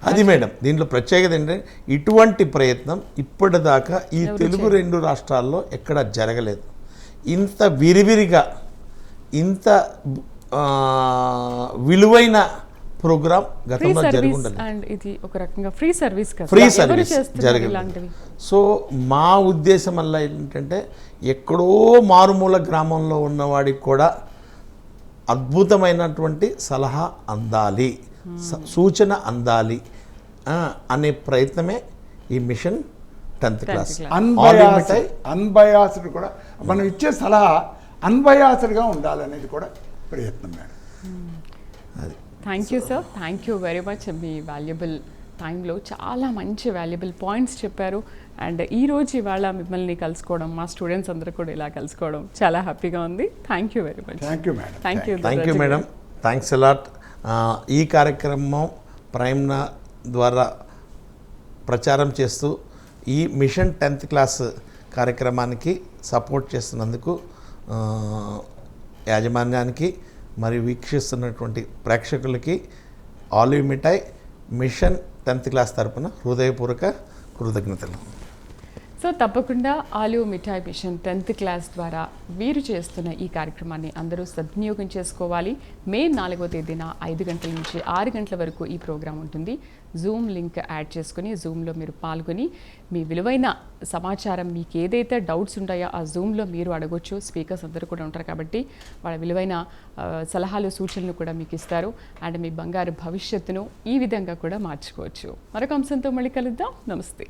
అది మేడం దీంట్లో ప్రత్యేకత ఏంటంటే ఇటువంటి ప్రయత్నం ఇప్పటిదాకా ఈ తెలుగు 2 రాష్ట్రాల్లో ఎక్కడ జరగలేదు. ఇంత విరివిరిగా ఇంత విలువైన ప్రోగ్రామ్ గతంలో జరిగి ఉండదు.
అండ్ ఇది ఒక రకంగా ఫ్రీ సర్వీస్
జరిగింది. సో మా ఉద్దేశం వల్ల ఏంటంటే ఎక్కడో మారుమూల గ్రామంలో ఉన్నవాడికి కూడా అద్భుతమైనటువంటి సలహా అందాలి, సూచన అందాలి అనే ప్రయత్నమే ఈ మిషన్ 10th క్లాస్.
అన్బయాస్డ్ కూడా మనం ఇచ్చే సలహా అన్బయాస్డ్గా ఉండాలనేది కూడా ప్రయత్నం మేడం.
అది.
Thank you sir, thank you very much. Me valuable టైంలో చాలా మంచి వాల్యుబుల్ పాయింట్స్ చెప్పారు. అండ్ ఇవాళ మిమ్మల్ని కలుసుకోవడం, మా స్టూడెంట్స్ అందరూ కూడా ఇలా కలుసుకోవడం చాలా హ్యాపీగా ఉంది. Thank you very much.
Thank you madam.
Thank you madam. Thanks a lot. ఈ కార్యక్రమం ప్రైమ్నా ద్వారా ప్రచారం చేస్తూ ఈ మిషన్ 10th క్లాస్ కార్యక్రమానికి సపోర్ట్ చేస్తున్నందుకు యాజమాన్యానికి మరియు వీక్షిస్తున్నటువంటి ప్రేక్షకులకి ఆలివ్ మిఠాయి మిషన్ 10th క్లాస్ తరపున హృదయపూర్వక కృతజ్ఞతలు.
సో తప్పకుండా ఆలు మిఠాయి మిషన్ 10th క్లాస్ ద్వారా వీరు చేస్తున్న ఈ కార్యక్రమాన్ని అందరూ సద్వినియోగం చేసుకోవాలి. మే 4వ తేదీన 5 గంటల నుంచి 6 గంటల వరకు ఈ ప్రోగ్రాం ఉంటుంది. జూమ్ లింక్ యాడ్ చేసుకుని జూమ్లో మీరు పాల్గొని మీ విలువైన సమాచారం, మీకు ఏదైతే డౌట్స్ ఉంటాయో ఆ జూమ్లో మీరు అడగొచ్చు. స్పీకర్స్ అందరూ కూడా ఉంటారు కాబట్టి వాళ్ళ విలువైన సలహాలు సూచనలు కూడా మీకు ఇస్తారు. అండ్ మీ బంగారు భవిష్యత్తును ఈ విధంగా కూడా మార్చుకోవచ్చు. మరొక అంశంతో మళ్ళీ కలుద్దాం. నమస్తే.